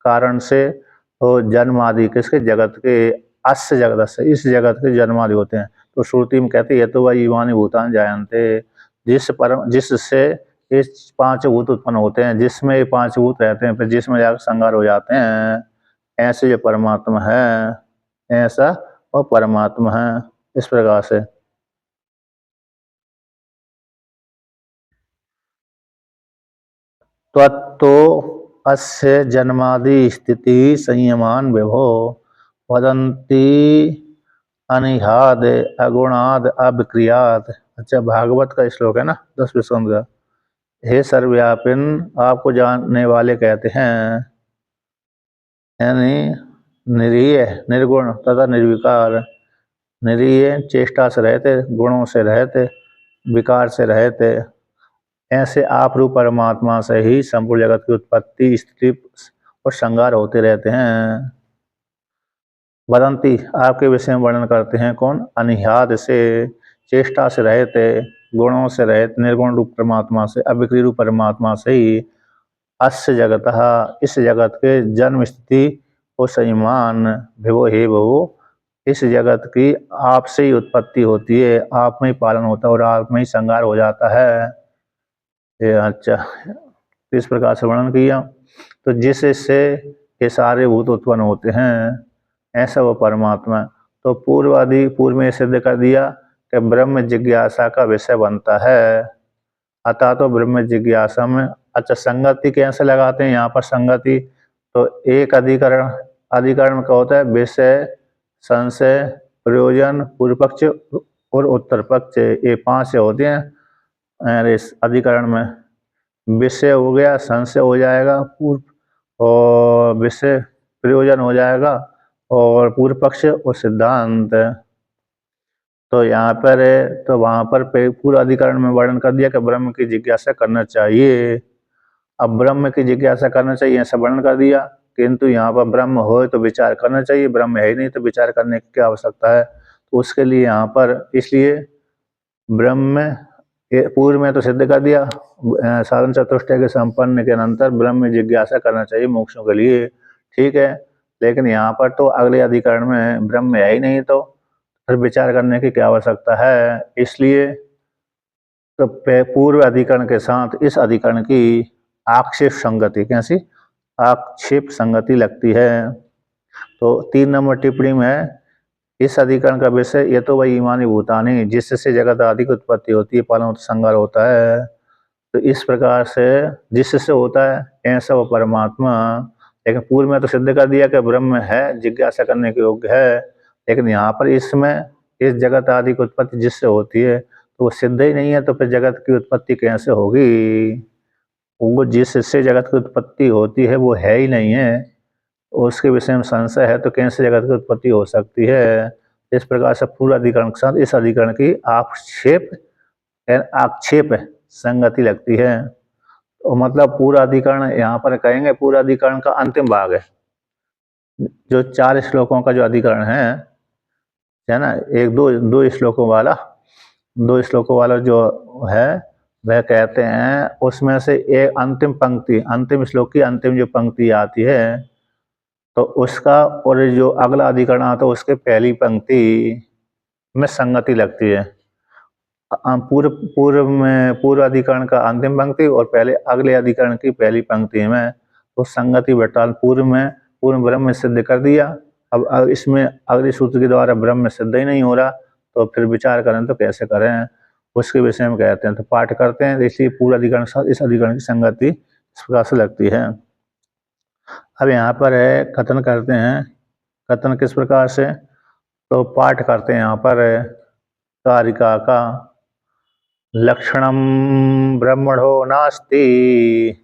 कारण से, तो जन्म आदि किसके? जगत के, अस्य जगत से, इस जगत के जन्म आदि होते हैं। तो श्रुति में कहते हैं यह तो वही ईमानी भूतानि जायन्ते, जिससे ये पांच भूत उत्पन्न होते हैं, जिसमें ये पांच भूत रहते हैं, फिर जिसमें जाकर संगार हो जाते हैं। ऐसे जो परमात्मा है, ऐसा वो परमात्मा है। इस प्रकार से त्वत्तो अस्य जन्मादि स्थिति संयमान विभो वदन्ति अनिहाद अगुणाद अविक्रियाद। अच्छा, भागवत का श्लोक है ना, 10वें स्कंद का। हे सर्वव्यापिन, आपको जानने वाले कहते हैं, यानी निरीय, निर्गुण तथा निर्विकार। निरीय चेष्टा से रहते, गुणों से रहते, विकार से रहते, ऐसे आप रूप परमात्मा से ही संपूर्ण जगत की उत्पत्ति, स्थिति और संहार होते रहते हैं। वदंती, आपके विषय में वर्णन करते हैं। कौन? अनिहाद से, चेष्टा से रहते, गुणों से रहते, निर्गुण रूप परमात्मा से, अविक्री रूप परमात्मा से ही अस्य जगत, इस जगत के जन्म स्थिति और संयमान विभो हे बहु, इस जगत की आपसे ही उत्पत्ति होती है, आप में ही पालन होता है और आप में ही संहार हो जाता है। ये अच्छा, इस प्रकार से वर्णन किया। तो जिससे ये सारे भूत उत्पन्न होते हैं, ऐसा वो परमात्मा। तो पूर्व में सिद्ध कर दिया कि ब्रह्म जिज्ञासा का विषय बनता है। अतः तो ब्रह्म जिज्ञासा में, अच्छा, संगति कैसे लगाते हैं यहाँ पर? संगति तो एक अधिकरण का होता है विषय, संशय, प्रयोजन, पूर्व पक्ष और उत्तर पक्ष, ये 5 होते हैं इस अधिकरण में। विषय हो गया, संशय हो जाएगा, पूर्व और विषय प्रयोजन हो जाएगा, और पूर्व पक्ष और सिद्धांत। तो यहाँ पर है, तो वहाँ पर पूरा अधिकरण में वर्णन कर दिया कि ब्रह्म की जिज्ञासा करना चाहिए। अब ब्रह्म की जिज्ञासा करना चाहिए ऐसा वर्णन कर दिया, किंतु यहाँ पर ब्रह्म हो तो विचार करना चाहिए, ब्रह्म है ही नहीं तो विचार करने की क्या आवश्यकता है। तो उसके लिए यहाँ पर, इसलिए ब्रह्म पूर्व में तो सिद्ध कर दिया, साधन चतुष्टय के संपन्न के अनंतर ब्रह्म में जिज्ञासा करना चाहिए मोक्षों के लिए, ठीक है। लेकिन यहाँ पर तो अगले अधिकरण में ब्रह्म है ही नहीं, तो फिर विचार करने की क्या आवश्यकता है। इसलिए तो पूर्व अधिकरण के साथ इस अधिकरण की आक्षेप संगति, कैसी आक्षेप संगति लगती है। तो 3 नंबर टिप्पणी में इस अधिकरण का विषय ये तो वही ईमानी भूतानी, जिससे जगत आदि की उत्पत्ति होती है, पालन संहार होता है। तो इस प्रकार से जिससे होता है ऐसा वो परमात्मा। लेकिन पूर्व में तो सिद्ध कर दिया कि ब्रह्म है, जिज्ञासा करने के योग्य है। लेकिन यहाँ पर इसमें इस जगत आदि की उत्पत्ति जिससे होती है, तो वो सिद्ध ही नहीं है, तो फिर जगत की उत्पत्ति कैसे होगी? वो जिससे जगत की उत्पत्ति होती है वो है ही नहीं है, उसके विषय में संशय है, तो कैसे जगत की उत्पत्ति हो सकती है। इस प्रकार से पूर्व अधिकरण के साथ इस अधिकरण की आक्षेप संगति लगती है। तो मतलब पूरा अधिकरण यहाँ पर कहेंगे, पूरा अधिकरण का अंतिम भाग है, जो 4 श्लोकों का जो अधिकरण है ना, एक दो श्लोकों वाला जो है, वह कहते हैं उसमें से एक अंतिम पंक्ति, अंतिम श्लोक की अंतिम जो पंक्ति आती है तो उसका और जो अगला अधिकरण आता है उसके पहली पंक्ति में संगति लगती है। पूर्व पूर्व में पूर्व अधिकरण का अंतिम पंक्ति और पहले अगले अधिकरण की पहली पंक्ति में तो संगति बैठाल पूर्व ब्रह्म सिद्ध कर दिया। अब इसमें अगले सूत्र के द्वारा ब्रह्म सिद्ध ही नहीं हो रहा तो फिर विचार करें तो कैसे करें, उसके विषय में कहते हैं। तो पाठ करते हैं, इसलिए पूर्व अधिकरण इस अधिकरण की संगति इस प्रकार से लगती है। अब यहाँ पर है कथन करते हैं, कथन किस प्रकार से, तो पाठ करते हैं यहाँ पर कारिका का। लक्षणम ब्रह्मणो नास्ति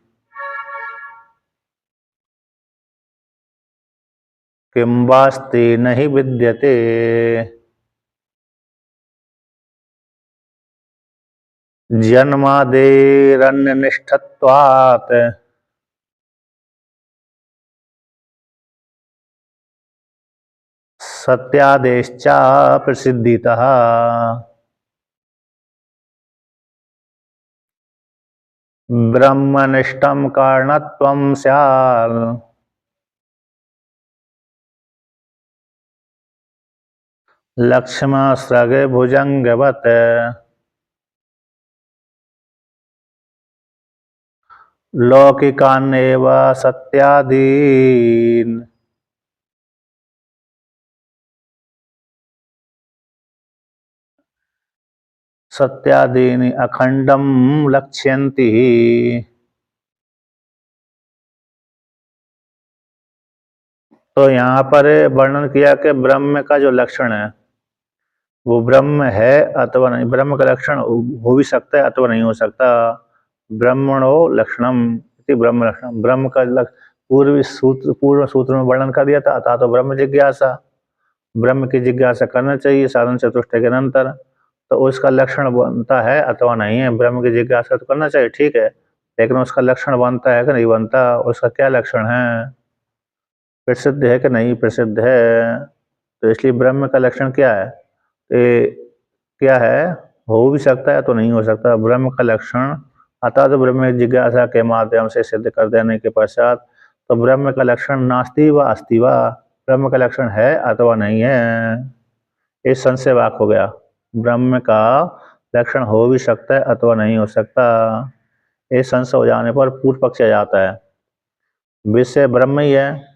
किं वास्ति नहि विद्यते जन्मादेरन्यनिष्ठत्वात् सत्यादेश्च प्रसिद्धितः ब्रह्मनिष्ठं कारणत्वं स्यात् लक्ष्मणसृगे भुजंगवत् लौकिकान्येव सत्यादीन् सत्यादीनि अखंडम लक्ष्यन्ति। तो यहाँ पर वर्णन किया कि ब्रह्म का जो लक्षण है वो ब्रह्म है अथवा नहीं, ब्रह्म का लक्षण हो भी सकता है अथवा नहीं हो सकता। ब्रह्मणो लक्षणम इति ब्रह्म लक्षणम, ब्रह्म का पूर्व सूत्र में वर्णन कर दिया था, अतः तो ब्रह्म जिज्ञासा, ब्रह्म की जिज्ञासा करना चाहिए साधन चतुष्टय के अनंतर। तो उसका लक्षण बनता है अथवा नहीं है, ब्रह्म की जिज्ञासा तो करना चाहिए ठीक है, लेकिन उसका लक्षण बनता है कि नहीं बनता, उसका क्या लक्षण है, प्रसिद्ध है कि नहीं प्रसिद्ध है। तो इसलिए ब्रह्म का लक्षण क्या है, क्या है, हो भी सकता है तो नहीं हो सकता। ब्रह्म का लक्षण अतः तो ब्रह्म जिज्ञासा के माध्यम से सिद्ध कर देने के पश्चात तो ब्रह्म का लक्षण नास्ति व अस्ति व, ब्रह्म का लक्षण है अथवा नहीं है, इस संशय वाक हो गया। ब्रह्म का लक्षण हो भी सकता है अथवा नहीं हो सकता, इस संशय हो जाने पर पूर्व पक्ष आ जाता है। विषय ब्रह्म ही है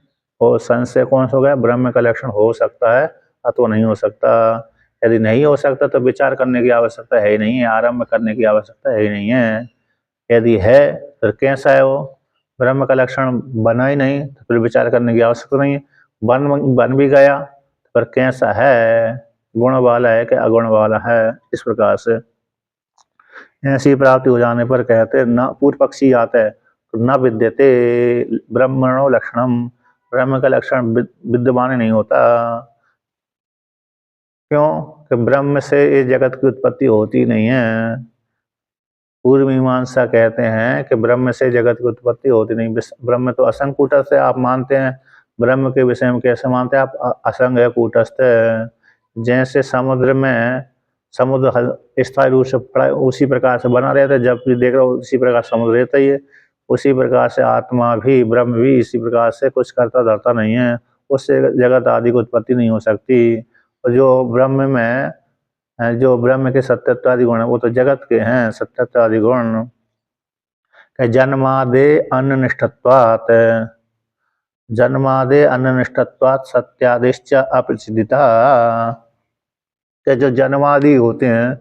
और संशय कौन सा हो गया, ब्रह्म का लक्षण हो सकता है अथवा नहीं हो सकता। यदि नहीं हो सकता तो विचार करने की आवश्यकता है ही नहीं है, आरंभ करने की आवश्यकता है ही नहीं है। यदि है तो कैसा है वो, ब्रह्म का लक्षण बना ही नहीं तो फिर विचार करने की आवश्यकता नहीं है। बन भी गया तो फिर कैसा है, गुण वाला है कि अगुण वाला है, इस प्रकार से ऐसी प्राप्ति हो जाने पर कहते न पूर्व पक्षी आता है तो न विद्यते ब्रह्मणो लक्षणम, ब्रह्म का लक्षण विद्यमान नहीं होता। क्यों कि ब्रह्म से इस जगत की उत्पत्ति होती नहीं है। पूर्व मीमांसा कहते हैं कि ब्रह्म से जगत की उत्पत्ति होती नहीं, ब्रह्म तो असंग कूटस्थ है, आप मानते हैं ब्रह्म के विषय में कैसे मानते हैं आप, असंग है कूटस्थ है। जैसे समुद्र में समुद्र स्थायी रूप से पड़ा उसी प्रकार से बना रहता है, जब भी देख रहे हो उसी प्रकार समुद्र रहता ही है, उसी प्रकार से आत्मा भी ब्रह्म भी इसी प्रकार से कुछ करता धरता नहीं है, उससे जगत आदि की उत्पत्ति नहीं हो सकती। और जो ब्रह्म में जो ब्रह्म के सत्यत्वादि गुण है वो तो जगत के हैं सत्यत्वादि गुण। जन्मादे अन्यनिष्ठत्वात्, जन्मादे अन्यनिष्ठत्वात् सत्यादिश्च अप्रसिद्धिता, कि जो जन्मादि होते हैं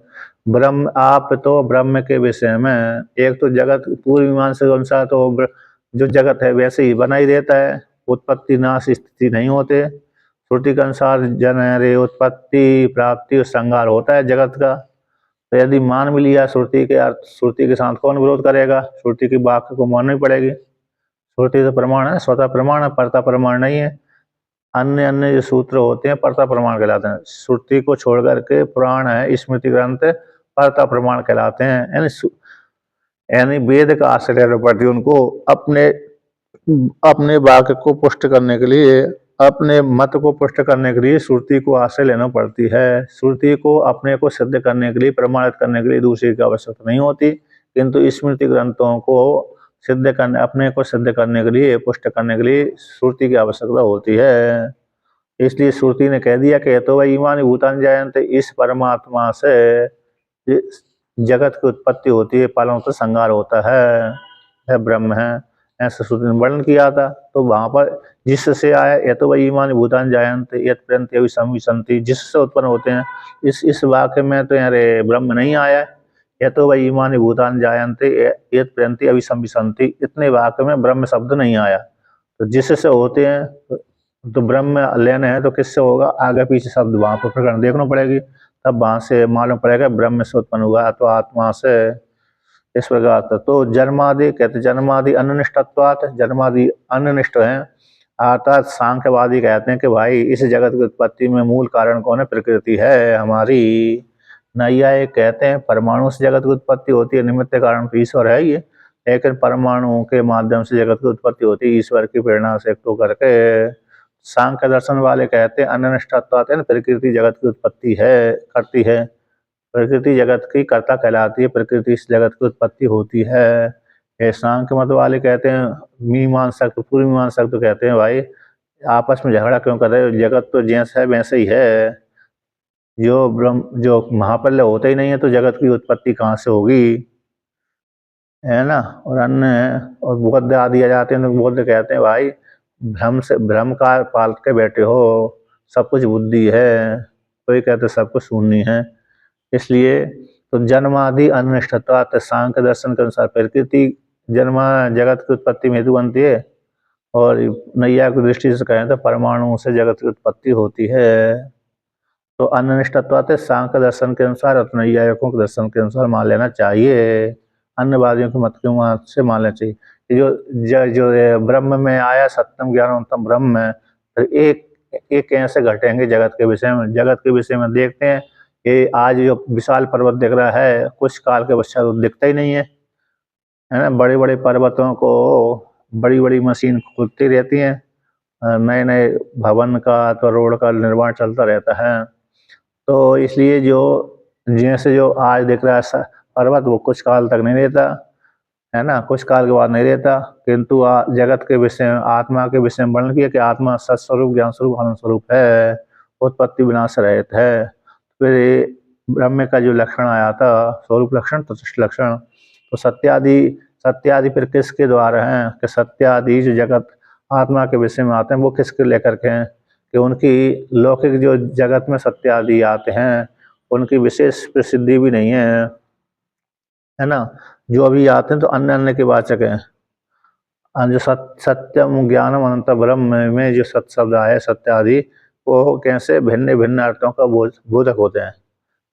ब्रह्म, आप तो ब्रह्म के विषय में एक तो जगत पूर्व मीमांसा के अनुसार तो जो जगत है वैसे ही बना ही रहता है, उत्पत्ति नाश स्थिति नहीं होते। श्रुति के अनुसार जन्म उत्पत्ति प्राप्ति और संहार होता है जगत का। तो यदि मान भी लिया श्रुति के अर्थ, श्रुति के साथ कौन विरोध करेगा, श्रुति की वाक्य को माननी पड़ेगी। श्रुति तो प्रमाण है, स्वतः प्रमाण है, परता प्रमाण नहीं है। अन्य अन्य जो सूत्र होते हैं परता प्रमाण कहलाते हैं। श्रुति को छोड़ करके पुराण है स्मृति ग्रंथ परता प्रमाण कहलाते हैं। यानी वेद का आश्रय लेना पड़ती है उनको अपने वाक्य को पुष्ट करने के लिए, अपने मत को पुष्ट करने के लिए श्रुति को आश्रय लेना पड़ती है। श्रुति को अपने को सिद्ध करने के लिए, प्रमाणित करने के लिए दूसरे की आवश्यकता नहीं होती। किंतु स्मृति ग्रंथों को सिद्ध करने, अपने को सिद्ध करने के लिए, पुष्ट करने के लिए श्रुति की आवश्यकता होती है। इसलिए श्रुति ने कह दिया कि तो वह ईमानी भूतान जायन्ते, इस परमात्मा से जगत की उत्पत्ति होती है, पालन तो संहार होता है ब्रह्म है, ऐसा श्रुति ने वर्णन किया था। तो वहां पर जिससे आया ये तो वही ईमान भूतान जायन्ते यत् प्रयन्ति अभिसंविशन्ति, जिससे उत्पन्न होते हैं, इस वाक्य में तो यहाँ ब्रह्म नहीं आया है। ये तो वही ईमान भूतान जायन्ते यत् प्रयन्ति अभिसंविशन्ति, इतने वाक्य में ब्रह्म शब्द नहीं आया। तो जिससे होते हैं तो ब्रह्म लेना है तो किससे होगा, आगे पीछे शब्द वहां पर प्रकरण देखना पड़ेगी, तब वहां से मालूम पड़ेगा ब्रह्म से उत्पन्न हुआ तो आत्मा से। इस प्रकार तो जन्मादि कहते, जन्मादि अन्यनिष्ठत्वात्, जन्मादि अन्यनिष्ठ है, अर्थात सांख्यवादी कहते हैं कि भाई इस जगत की उत्पत्ति में मूल कारण कौन है, प्रकृति है हमारी। नैयायिक कहते हैं परमाणु से जगत की उत्पत्ति होती है, निमित्त कारण तो ईश्वर है ये, लेकिन परमाणु के माध्यम से जगत की उत्पत्ति होती है ईश्वर की प्रेरणा से एकत्व करके। सांख्य दर्शन वाले कहते हैं अन्यनिष्ठत्वात्, प्रकृति जगत की उत्पत्ति है, करती है, प्रकृति जगत की कर्ता कहलाती है, प्रकृति इस जगत की उत्पत्ति होती है। ये सांख्य मत वाले कहते हैं, मीमांसक तो पूर्व मीमांसक तो कहते हैं भाई आपस में झगड़ा क्यों कर रहे हो, जगत तो जैसा है वैसे ही है, जो महाप्रलय होता ही नहीं है तो जगत की उत्पत्ति कहाँ से होगी, है ना। और अन्य और बौद्ध आदि आ जाते हैं तो बौद्ध कहते हैं भाई भ्रम का पाल के बैठे हो, सब कुछ बुद्धि है, कोई कहते सब कुछ शून्य है। इसलिए तो जन्मादि अनिष्टत्वात्, सांख्य दर्शन के अनुसार प्रकृति जन्म जगत की उत्पत्ति में हेतु बनती है, और नैयायिक की दृष्टि से कहें तो परमाणु से जगत की उत्पत्ति होती है। तो अनिष्टत्वात् सांख्य दर्शन के अनुसार और नैयायिकों के दर्शन के अनुसार मान लेना चाहिए, अन्यवादियों के मत के मत से मान लेना चाहिए। जो ब्रह्म में आया सत्यम ज्ञानवंतम ब्रह्म में, तो एक कैसे घटेंगे जगत के विषय में, जगत के विषय में देखते हैं ये आज जो विशाल पर्वत दिख रहा है कुछ काल के पश्चात तो दिखता ही नहीं है ना। बड़े बड़े पर्वतों को बड़ी बड़ी मशीन खोदती रहती हैं, नए नए भवन का अथवा रोड का निर्माण चलता रहता है। तो इसलिए जो जैसे जो आज दिख रहा है पर्वत वो कुछ काल तक नहीं रहता है ना, कुछ काल के बाद नहीं रहता। किंतु जगत के विषय में, आत्मा के विषय में वर्णन किया कि आत्मा सत्स्वरूप ज्ञान स्वरूप आनंद स्वरूप है, उत्पत्ति विनाश रहित है। फिर ब्रह्म का जो लक्षण आया था स्वरूप लक्षण तटस्थ लक्षण, तो सत्यादि फिर किसके द्वारा हैं कि सत्यादि जो जगत आत्मा के विषय में आते हैं वो किसके लेकर के हैं कि उनकी लौकिक जो जगत में सत्यादि आते हैं उनकी विशेष प्रसिद्धि भी नहीं है ना। जो अभी आते हैं तो अन्य अन्य के वाचक हैं। जो सत्यम ज्ञानम अनंत ब्रह्म में जो सत्य शब्द आए सत्यादि, वो कैसे भिन्न भिन्न अर्थों का बोधक होते हैं,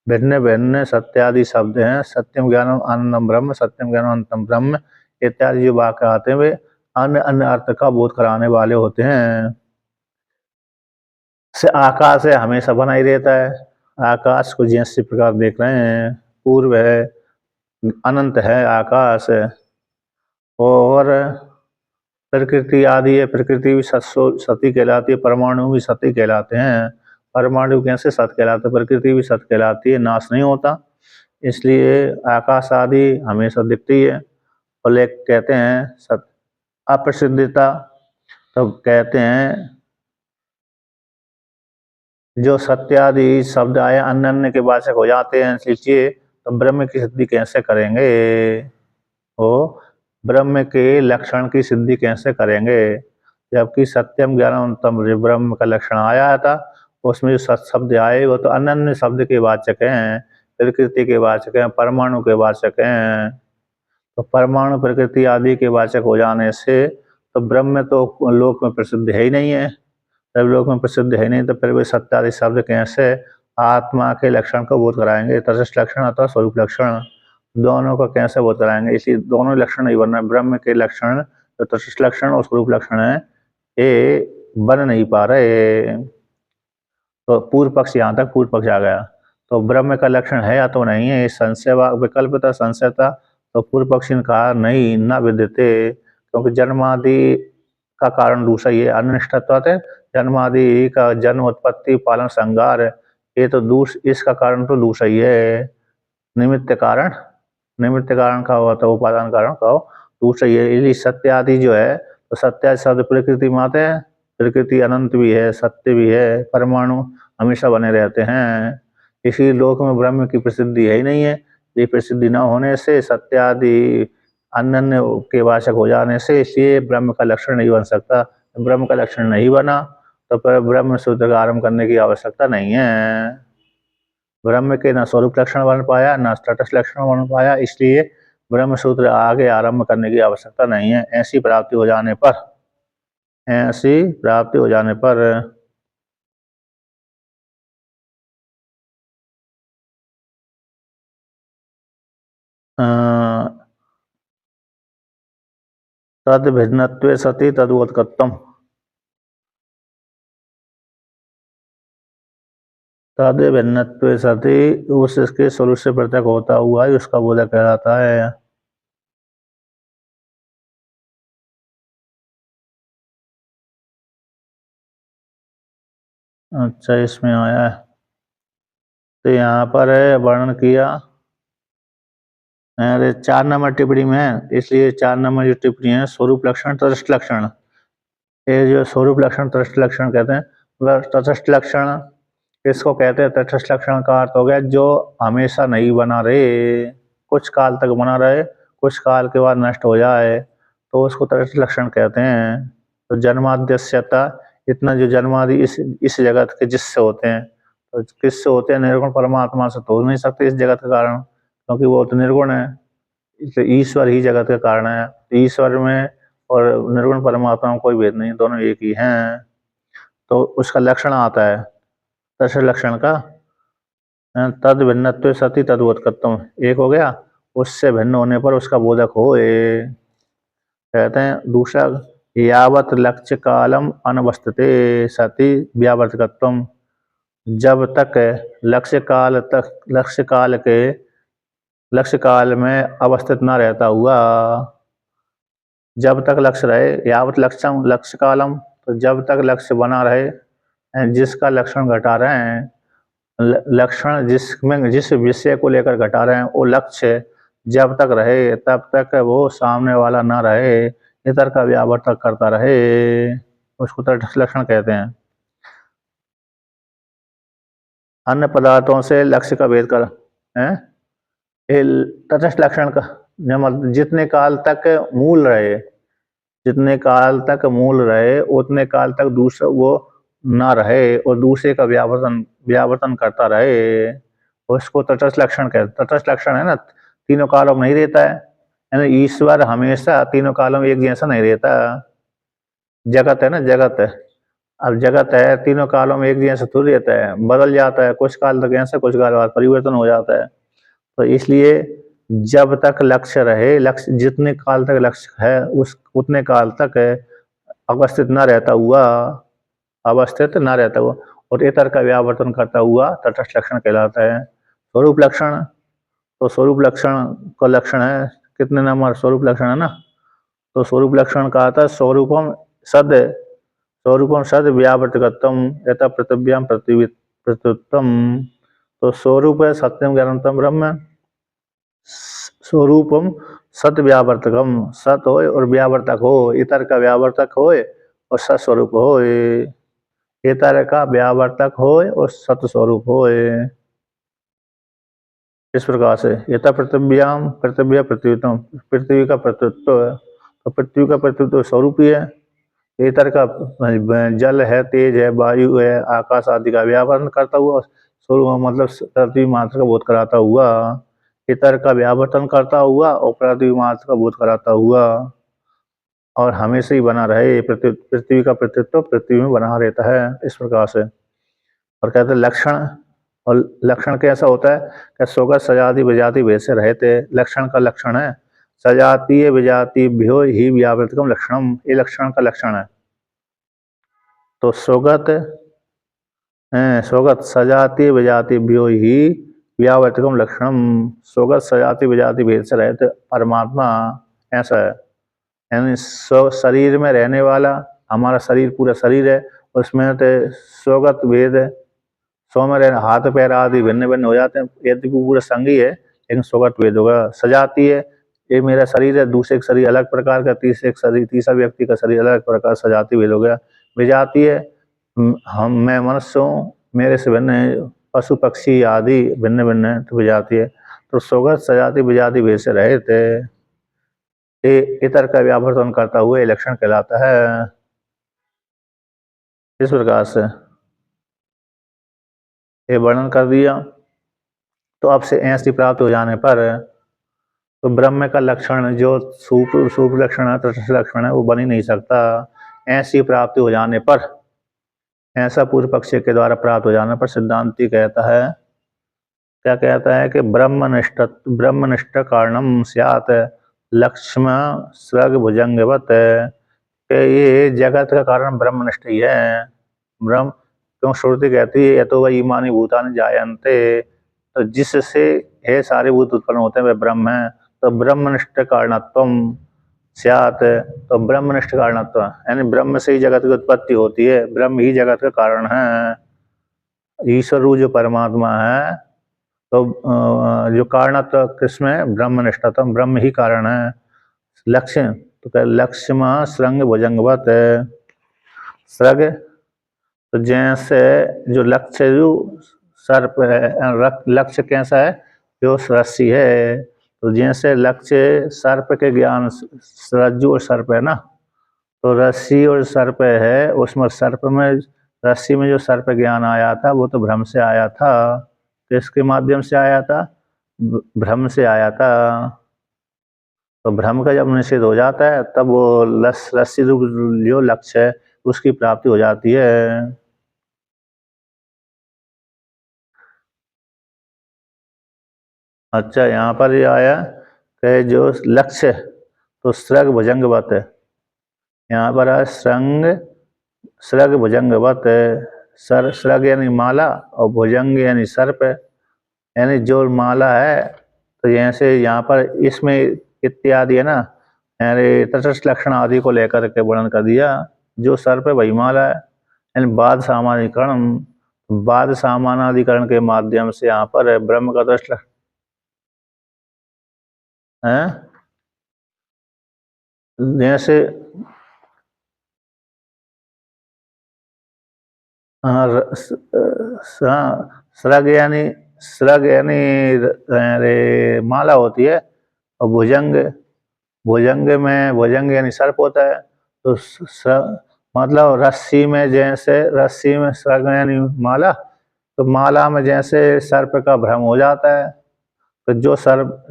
भिन्न भिन्न सत्यादि शब्द हैं। सत्यम ज्ञानम आनंदम ब्रह्म, सत्यम ज्ञानम अनंतम ब्रह्म इत्यादि जो वाक्य आते हैं वे अन्य अन्य अर्थ का बोध कराने वाले होते हैं। से आकाश है हमेशा बना ही रहता है, आकाश को जैसे प्रकार देख रहे हैं, पूर्व है, अनंत है आकाश, और प्रकृति आदि है, प्रकृति भी सती कहलाती है, परमाणु भी सती कहलाते हैं। परमाणु कैसे सत कहलाते हैं, प्रकृति भी सत कहलाती है, नाश नहीं होता, इसलिए आकाश आदि हमेशा दिखती है। और लेख कहते हैं सत अप्रसिद्धता, तो कहते हैं जो सत्यादि शब्द आए अन्य अन्य के वाचक हो जाते हैं, इसलिए तो ब्रह्म की सिद्धि कैसे करेंगे, वो ब्रह्म के लक्षण की सिद्धि कैसे करेंगे, जबकि सत्यम ज्ञानवंतम ब्रह्म का लक्षण आया था, उसमें जो सत शब्द आए वो तो अन्य शब्द के वाचक हैं, प्रकृति के वाचक हैं, परमाणु के वाचक हैं। तो परमाणु प्रकृति आदि के वाचक हो जाने से तो ब्रह्म तो लोक में प्रसिद्ध है ही नहीं है, जब लोक में प्रसिद्ध है नहीं तो फिर वे सत्यादि शब्द कैसे आत्मा के लक्षण को बोध कराएंगे, तटस्थ लक्षण अथवा स्वरूप लक्षण दोनों को कैसे बोध कराएंगे। इसलिए दोनों लक्षण नहीं बन रहे, ब्रह्म के लक्षण जो तटस्थ लक्षण और स्वरूप लक्षण है ये बन नहीं पा रहे। तो पूर्व पक्ष यहाँ तक पूर्व पक्ष आ गया, तो ब्रह्म का लक्षण है या तो नहीं है, संशय विकल्प था, संशय था, तो पूर्व पक्षी ने कहा नहीं न विद्यते, क्योंकि जन्मादि का कारण दूसरा ही है, अनिष्टत्वात् जन्मादि का जन्म उत्पत्ति पालन संहार, ये तो इसका कारण तो दूसरा ही है, निमित्त कारण निमित्त कारण का हुआ तो उपादान कारण का हो। दूसरा ये सत्य आदि जो है, तो सत्य आदि शब्द प्रकृति माते है, प्रकृति अनंत भी है, सत्य भी है, परमाणु हमेशा बने रहते हैं। इसी लोक में ब्रह्म की प्रसिद्धि है ही नहीं है। ये प्रसिद्धि न होने से सत्य आदि अन्य के वाचक हो जाने से इसलिए ब्रह्म का लक्षण नहीं बन सकता। ब्रह्म का लक्षण नहीं बना तो फिर ब्रह्म सूत्र का आरंभ करने की आवश्यकता नहीं है। ब्रह्म के न स्वरूप लक्षण बन पाया, न तटस्थ लक्षण बन पाया, इसलिए ब्रह्म सूत्र आगे आरंभ करने की आवश्यकता नहीं है। ऐसी प्राप्ति हो जाने पर तद भिन्नत्वे सति तद्वोत्कत्तम, तद भिन्नत्वे सति उसके स्वरूप से पृथक होता हुआ ही उसका बोधक कहलाता है। अच्छा, इसमें आया है तो यहाँ पर है वर्णन किया। अरे 4 नंबर टिप्पणी में है, इसलिए 4 नंबर जो टिप्पणी है स्वरूप लक्षण तटस्थ लक्षण, ये जो स्वरूप लक्षण तटस्थ लक्षण कहते हैं, मतलब तटस्थ लक्षण किसको कहते हैं? तटस्थ लक्षण का अर्थ हो गया जो हमेशा नहीं बना रहे, कुछ काल तक बना रहे, कुछ काल के बाद नष्ट हो जाए, तो उसको तटस्थ लक्षण कहते हैं। तो जन्माद्यस्यता, इतना जो जन्मादि इस जगत के जिससे होते हैं, तो किससे होते हैं? निर्गुण परमात्मा से तो हो नहीं सकते इस जगत के कारण, क्योंकि वो तो निर्गुण है, इसलिए ईश्वर ही जगत का कारण है। ईश्वर में और निर्गुण परमात्मा में कोई भेद नहीं, दोनों एक ही हैं। तो उसका लक्षण आता है तटस्थ लक्षण का, तद भिन्नत्वे सति तद्वोत्कत्तम, एक हो गया, उससे भिन्न होने पर उसका बोधक होए। कहते हैं दूसरा, यावत लक्ष्य कालम अनवस्थिते सति व्यावर्तकत्वम, जब तक लक्ष्य काल में अवस्थित न रहता हुआ, जब तक लक्ष्य रहे, यावत लक्ष्य कालम, तो जब तक लक्ष्य बना रहे, जिसका लक्षण घटा रहे हैं, लक्षण जिस विषय को लेकर घटा रहे हैं वो लक्ष्य जब तक रहे तब तक वो सामने वाला ना रहे, इतर का व्यावर्तक करता रहे, उसको तटस्थ लक्षण कहते हैं। अन्य पदार्थों से लक्ष्य का भेद कर है, तटस्थ लक्षण का मतलब जितने काल तक मूल रहे, जितने काल तक मूल रहे उतने काल तक दूसरा वो ना रहे और दूसरे का व्यावर्तन करता रहे, उसको तटस्थ लक्षण कहते। तटस्थ लक्षण है ना, तीनों कालों में नहीं रहता है, यानी ईश्वर हमेशा तीनों कालों में एक जैसा नहीं रहता। जगत है ना, जगत है, अब जगत है तीनों कालों में एक जैसा थोड़ी रहता है, बदल जाता है, कुछ काल तक ऐसा, कुछ काल बाद परिवर्तन हो जाता है। तो इसलिए जब तक लक्ष्य रहे, लक्ष्य जितने काल तक लक्ष्य है उस उतने काल तक अवस्थित न रहता हुआ और इतर का व्यावर्तन करता हुआ तटस्थ लक्षण कहलाता है। स्वरूप लक्षण, तो स्वरूप लक्षण का लक्षण है कितने नंबर स्वरूप लक्षण है ना, तो स्वरूप लक्षण का आता है स्वरूपम सद व्यावर्तकत्वम यथा पृथिव्याम प्रतित्वम, तो स्वरूप है सत्यम ज्ञानतम ब्रह्म, स्वरूपम सत व्यावर्तकम, सत होए और व्यावर्तक हो, इतर का व्यावर्तक होए और सत स्वरूप होए, इतर का व्यावर्तक होए और सत स्वरूप होए। इस प्रकार से यथा पृथिव्याम पृथिव्या प्रतित्वम, पृथ्वी का प्रतित्व है, तो पृथ्वी का प्रतित्व स्वरूप ही है। इतर का जल है, तेज है, वायु है, आकाश आदि का व्यावरण करता हुआ स्वरूप, मतलब पृथ्वी मात्र का बोध कराता हुआ, इतर का व्यावर्तन करता हुआ और पृथ्वी मात्र का बोध कराता हुआ, और हमेशा ही बना रहे, पृथ्वी का प्रतित्व पृथ्वी में बना रहता है। इस प्रकार से और कहते हैं लक्षण, और लक्षण कैसा होता है कि स्वगत सजाति विजाति भेद से रहते, लक्षण का लक्षण है सजातीय विजाति भ्यो ही व्यावर्तकम लक्षणम, ये लक्षण का लक्षण है। तो स्वगत सजातीय विजाति भ्यो ही व्यावर्तकम लक्षणम, स्वगत सजाति विजाति भेद से रहते परमात्मा ऐसा है, यानी शरीर में रहने वाला, हमारा शरीर पूरा शरीर है, उसमें तो स्वगत भेद है, सौ में रहने हाथ पैर आदि भिन्न भिन्न हो जाते हैं, यदि पूरा संग ही है लेकिन स्वगत भेद होगा। सजाती है, ये मेरा शरीर है, दूसरे का शरीर अलग प्रकार का, तीसरा व्यक्ति का शरीर अलग प्रकार, सजाती भेद हो गया। विजाती है, मैं मनुष्य हूँ, मेरे से भिन्न है, पशु पक्षी आदि भिन्न भिन्न है, तो विजाती है। तो स्वगत सजाति विजाति भेद से रहित इतर का व्यावर्तन करता हुआ लक्षण कहलाता है। इस प्रकार से ये वर्णन कर दिया। तो अब से ऐसी प्राप्त हो जाने पर तो ब्रह्म का लक्षण जो सूप लक्षण है, तटस्थ लक्षण है, वो बन ही नहीं सकता। ऐसी प्राप्ति हो जाने पर, ऐसा पूर्व पक्ष के द्वारा प्राप्त हो जाने पर सिद्धांती कहता है, क्या कहता है कि ब्रह्मनिष्ठ कारणम स्यात् लक्ष्म स्रग भुजंगवत, कि ये जगत का कारण ब्रह्मनिष्ठ ही है। ब्रह्म क्यों श्रुति कहती है यतो वही ईमानी भूतानि जायन्ते, तो जिससे ये सारे भूत उत्पन्न होते हैं वह ब्रह्म है। तो ब्रह्मनिष्ठ कारणत्वम स्यात्, तो ब्रह्मनिष्ठ कारणत्व यानी ब्रह्म से ही जगत की उत्पत्ति होती है, ब्रह्म ही जगत का कारण है। ईश्वर जो परमात्मा है, तो जो कारणत्व किसमें, ब्रह्मनिष्ठतम, ब्रह्म ही कारण है। लक्ष्य तो लक्ष्य श्रृंग भुजंगवत, श्रग तो जैसे जो लक्ष्य जो सर्प है, लक्ष्य कैसा है, जो रस्सी है, तो जैसे लक्ष्य सर्प के ज्ञान, रज्जु और सर्प है ना, तो रस्सी और सर्प है, उसमें सर्प में, रस्सी में जो सर्प ज्ञान आया था वो तो भ्रम से आया था। किसके माध्यम से आया था, भ्रम से आया था। तो भ्रम का जब निषेध हो जाता है तब वो रस्सी रूप जो लक्ष्य है उसकी प्राप्ति हो जाती है। अच्छा, यहाँ पर ये आया कि जो लक्ष्य तो स्रग भुजंगवत है, यहाँ पर है स्रग भुजंगवत, स्रग यानी माला और भुजंग यानी सर्प, यानी जो माला है, तो जैसे यहाँ पर इसमें इत्यादि है ना, यानी तटस्थ लक्षण आदि को लेकर के वर्णन कर दिया। जो सर्प है वही माला है, यानी बाद सामानाधिकरण के माध्यम से यहाँ पर ब्रह्म का तटस्थ है। जैसे स्रग यानी माला होती है, और भुजंग यानी सर्प होता है। तो मतलब रस्सी में, जैसे रस्सी में स्रग यानी माला, तो माला में जैसे सर्प का भ्रम हो जाता है, तो जो सर्प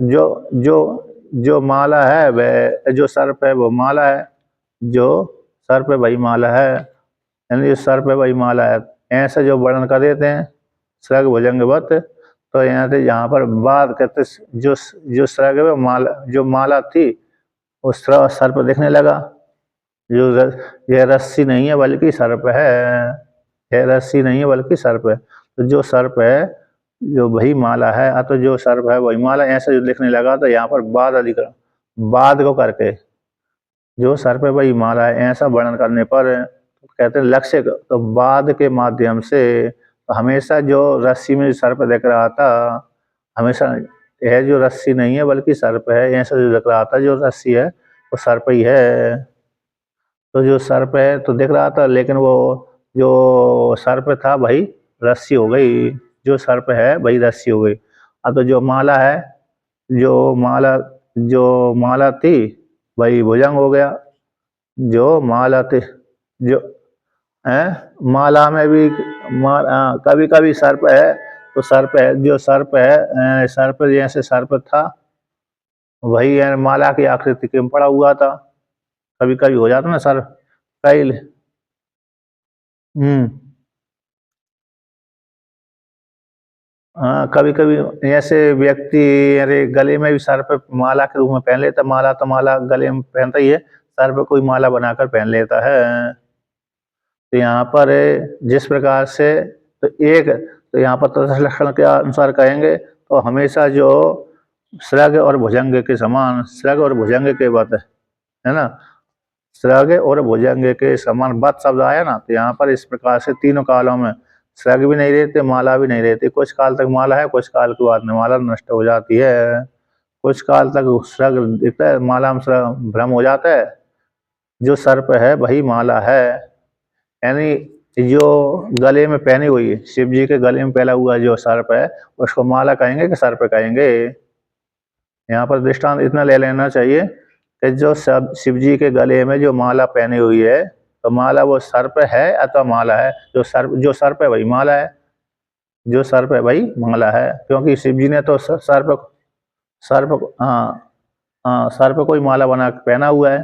जो माला है वह, जो सर्प है वो माला है, जो सर्प है वही माला है, यानी जो सर्प है वही माला है। ऐसा जो वर्णन कर देते हैं स्रग भुजंगवत, तो यहाँ पर बात करते जो स्रग है माला, जो माला थी उस सर्प दिखने लगा, जो यह रस्सी नहीं है बल्कि सर्प है, यह रस्सी नहीं है बल्कि सर्प है। तो जो सर्प है जो वही माला है, तो जो सर्प है वही माला, ऐसा जो दिखने लगा। तो यहाँ पर बाद को करके जो सर्प है वही माला है, ऐसा वर्णन करने पर कहते हैं लक्ष्य, तो बाद के माध्यम से, तो हमेशा जो रस्सी में सर्प दिख रहा था, हमेशा यह जो रस्सी नहीं है बल्कि सर्प है, ऐसा जो दिख रहा था, जो रस्सी है वो सर्प ही है। तो जो सर्प है तो दिख रहा था, लेकिन वो जो सर्प था वही रस्सी हो गई, जो सर्प है वही रस्सी हो गई। अब तो जो माला थी वही भुजंग हो गया, जो माला थी, जो है माला में भी कभी कभी सर्प है, तो सर्प है, जो सर्प है, सर्प जैसे सर्प था वही है माला की आकृति के पड़ा हुआ था। कभी कभी हो जाता ना सर, कई हाँ, कभी कभी ऐसे व्यक्ति, अरे गले में भी सर्प माला के रूप में पहन लेता, माला तो माला गले में पहनता ही है, सर्प कोई माला बनाकर पहन लेता है। तो यहाँ पर जिस प्रकार से, तो यहाँ पर तटस्थ लक्षण के अनुसार कहेंगे तो हमेशा जो श्रग और भुजंग के समान, श्रग और भुजंग के वत है ना, श्रग और भुजंग के समान वत शब्द आया ना, तो यहाँ पर इस प्रकार से तीनों कालों में सृग भी नहीं रहते, माला भी नहीं रहती। कुछ काल तक माला है, कुछ काल के बाद में माला नष्ट हो जाती है। कुछ काल तक सृग दिखता है, माला में भ्रम हो जाता है। जो सर्प है वही माला है। यानी जो गले में पहनी हुई है, शिव जी के गले में पहना हुआ जो सर्प है, उसको माला कहेंगे कि सर्प कहेंगे। यहाँ पर दृष्टांत इतना ले लेना चाहिए कि जो सब शिव जी के गले में जो माला पहनी हुई है, तो माला वो सर्प है अथवा माला है। जो सर्प है वही माला है, जो सर्प है वही माला है। क्योंकि शिव जी ने तो सर्प सर्प हाँ हाँ सर्प को ही माला बना के पहना हुआ है।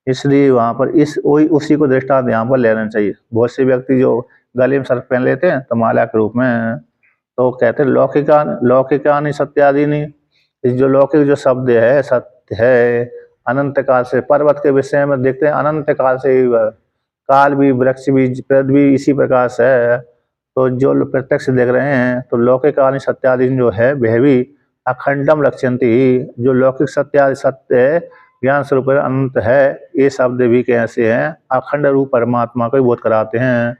इसलिए वहां पर इस वही उसी को दृष्टांत यहाँ पर लेना चाहिए। बहुत से व्यक्ति जो गले में सर्प पहन लेते हैं तो माला के रूप में, तो कहते हैं लौकिकानि सत्यादीनि। जो लौकिक जो शब्द है सत्य है, अनंत काल से। पर्वत के विषय में देखते हैं अनंत काल से ही काल भी, वृक्ष भी, प्रद भी इसी प्रकार से है। तो जो प्रत्यक्ष देख रहे हैं तो लौकिकानि सत्यादीनि जो है वह भी अखंडम लक्ष्यंति। जो लौकिक सत्य सत्य है, ज्ञान स्वरूप अनंत है, ये शब्द भी कैसे हैं, अखंड रूप परमात्मा को बोध कराते हैं।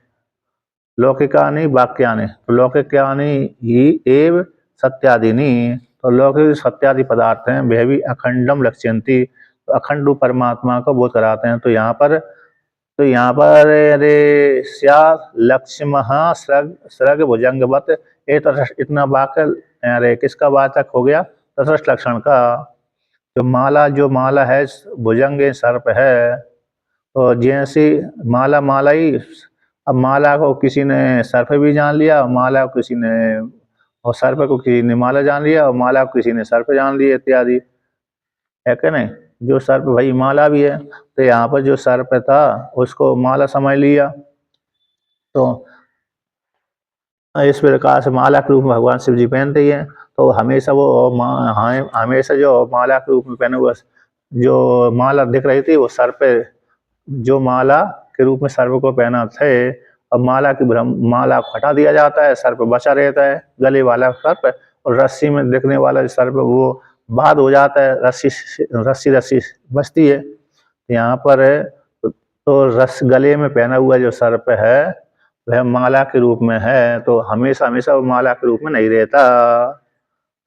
लौकिकानि वाक्यानि, तो लौकिकानि ही एव सत्यादीनि। तो लौकिक सत्यादि पदार्थ हैं वह भी अखंडम लक्ष्यंति, तो अखंड रूप परमात्मा को बोध कराते हैं। तो यहाँ पर अरे स्या लक्ष्म सृग भुजंगवत, ये तो इतना वाक्य अरे किसका वाचक हो गया, तटस्थ लक्षण का। जो माला है भुजंग सर्प है, तो जैसे माला माला ही, अब माला को किसी ने सर्प भी जान लिया, माला को किसी ने, और सर्प को किसी ने माला जान लिया, और माला को किसी ने सर्प जान लिया इत्यादि, है क्या नहीं। जो सर्प भाई माला भी है, तो यहाँ पर जो सर्प था उसको माला समझ लिया। तो इस प्रकार से माला के रूप में भगवान शिव जी पहनते ही हैं। तो हमेशा वो हमेशा जो माला के रूप में पहने हुए जो माला दिख रही थी वो सर्प, जो माला के रूप में सर्प को पहना थे, अब माला को हटा दिया जाता है, सर्प बचा रहता है, गले वाला सर्प। और रस्सी में दिखने वाला सर्प वो बाद हो जाता है, रस्सी रस्सी बचती है। यहाँ पर तो गले में पहना हुआ जो सर्प है वह माला के रूप में है। तो हमेशा हमेशा वो माला के रूप में नहीं रहता।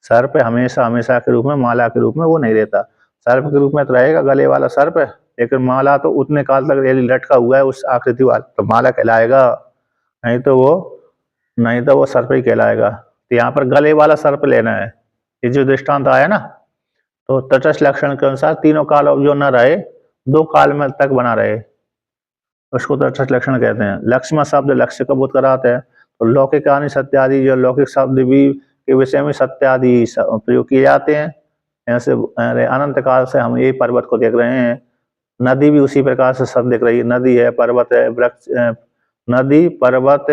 सर्प हमेशा हमेशा के रूप में, माला के रूप में वो नहीं रहता। सर्प के रूप में तो रहेगा गले वाला सर्प, लेकिन माला तो उतने काल तक लटका हुआ है उस आकृति वाला, तो माला कहलाएगा। नहीं तो वो सर्प ही कहलाएगा। तो यहाँ पर गले वाला सर्प लेना है। ये जो दृष्टांत आया ना, तो तटस्थ लक्षण के अनुसार तीनों काल जो न रहे, 2 काल में तक बना रहे, उसको तटस्थ लक्षण कहते हैं। लक्ष्म शब्द लक्ष्य का बोध कराते हैं। तो लौकिकानि सत्यादि, जो लौकिक शब्द भी के विषय में सत्यादि प्रयोग किए जाते हैं। ऐसे अनंत काल से हम ये पर्वत को देख रहे हैं। नदी भी उसी प्रकार से सब दिख रही है। नदी है, पर्वत है, वृक्ष, नदी, पर्वत,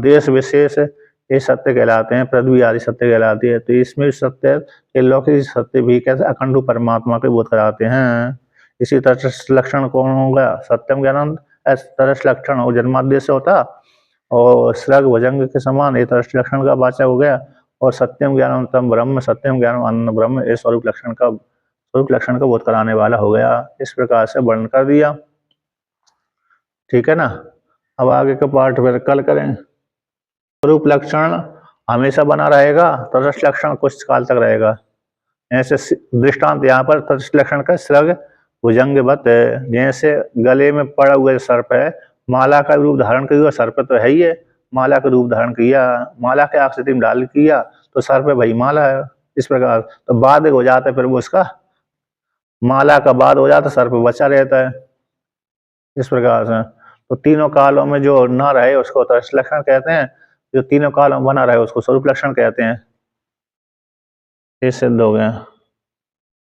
देश विशेष, ये सत्य कहलाते हैं। पृथ्वी आदि सत्य कहलाती है। तो इसमें भी सत्य के लौकिक सत्य भी कैसे अखंड परमात्मा के बोध कराते हैं। इसी तटस्थ लक्षण कौन होगा, सत्यम ज्ञानंद। तटस्थ लक्षण और जन्माद्य से होता, और सृग भुजंग के समान ये तटस्थ लक्षण का वाचक हो गया। और सत्यम ज्ञानम ब्रह्म, सत्यम ज्ञानम अनंत ब्रह्म, ये स्वरूप लक्षण का बोध कराने वाला हो गया। इस प्रकार से वर्णन कर दिया। ठीक है ना। अब आगे का पाठ फिर कल करें। स्वरूप लक्षण हमेशा बना रहेगा, तटस्थ लक्षण कुछ काल तक रहेगा। ऐसे दृष्टांत यहाँ पर तटस्थ लक्षण का सृग भुजंगवत है। जैसे गले में पड़ा हुआ सर्प है, माला का रूप धारण किया, सर्प तो है ही है, माला का रूप धारण किया, माला के आकृति में डाल किया, तो सर्प भाई माला है। इस प्रकार तो बाद हो जाता है, फिर वो उसका माला का बाद हो जाता, सर्प बचा रहता है। इस प्रकार से तो तीनों कालों में जो न रहे उसको तटस्थ लक्षण कहते हैं, जो तीनों कालों में बना रहे उसको स्वरूप लक्षण कहते हैं। ये सिद्ध हो गया।